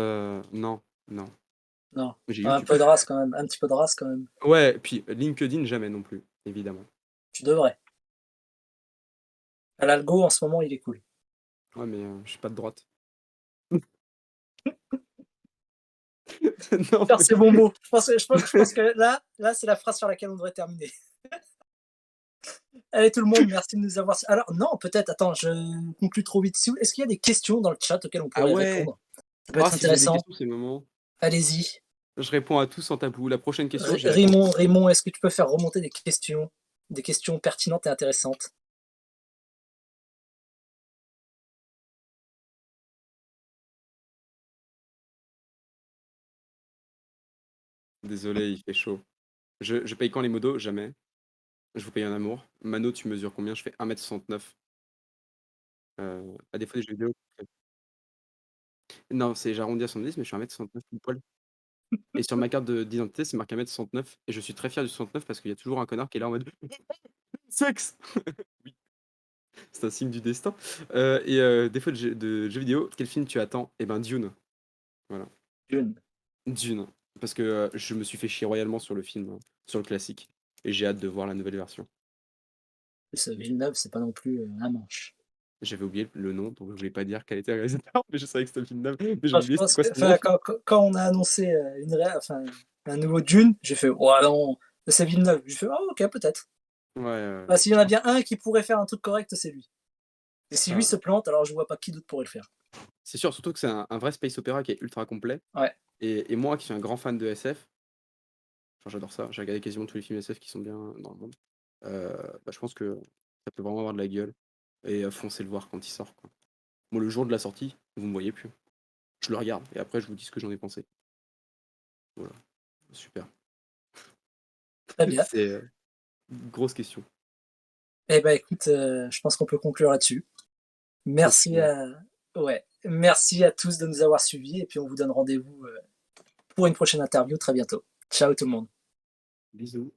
non, non. Non. J'ai Un YouTube. peu de race quand même, un petit peu de race quand même. Ouais, puis LinkedIn, jamais non plus, évidemment. Tu devrais. L'algo en ce moment, il est cool. Ouais, mais je suis pas de droite. Non, Faire mais ces bons mots. Je pense que là, c'est la phrase sur laquelle on devrait terminer. Allez tout le monde, merci de nous avoir. Alors non, peut-être. Attends, je conclue trop vite. Est-ce qu'il y a des questions dans le chat auxquelles on ah pourrait ouais! répondre? Ça peut Ah, être si vous avez des intéressant. questions, c'est le moment. Allez-y. Je réponds à tout sans tabou. La prochaine question, j'y réponds. Raymond, est-ce que tu peux faire remonter des questions pertinentes et intéressantes? Désolé, il fait chaud. Je paye quand les modos? Jamais. Je vous paye un amour. Mano, tu mesures combien? Je fais 1,69 m. À défaut des jeux vidéo. Non, j'arrondis à 70, mais je suis 1,69 m pile poil. Et sur ma carte d'identité, c'est marqué 1,69 m et je suis très fier du 69 parce qu'il y a toujours un connard qui est là en mode sexe! Oui, c'est un signe du destin. Défaut de jeux vidéo, quel film tu attends? Eh ben, Dune. Voilà. Une. Dune. Parce que je me suis fait chier royalement sur le film, sur le classique. Et j'ai hâte de voir la nouvelle version. Villeneuve, c'est pas non plus un manche. J'avais oublié le nom, donc je voulais pas dire quel était le réalisateur, mais je savais que c'était Villeneuve, mais j'avais Enfin, je oublié c'était pense quoi que, son nom. enfin, quand on a annoncé un nouveau Dune, j'ai fait, oh non, c'est Villeneuve. J'ai fait, oh ok, peut-être. Ouais, Bah, s'il y je en a pense bien un qui pourrait faire un truc correct, c'est lui. Et si lui heu, se plante, alors je vois pas qui d'autre pourrait le faire. c'est sûr, surtout que c'est un vrai space opéra qui est ultra complet Ouais. et moi qui suis un grand fan de SF, enfin j'adore ça, j'ai regardé quasiment tous les films SF qui sont bien dans le monde, heu, bah, je pense que ça peut vraiment avoir de la gueule et foncez le voir quand il sort, quoi. Moi, le jour de la sortie, vous me voyez plus. Je le regarde et après je vous dis ce que j'en ai pensé. Voilà, super. Très bien. C'est, une grosse question. Eh ben écoute, je pense qu'on peut conclure là-dessus. Merci Concluons. à, ouais, merci à tous de nous avoir suivis et puis on vous donne rendez-vous pour une prochaine interview très bientôt. Ciao tout le monde. Bisous.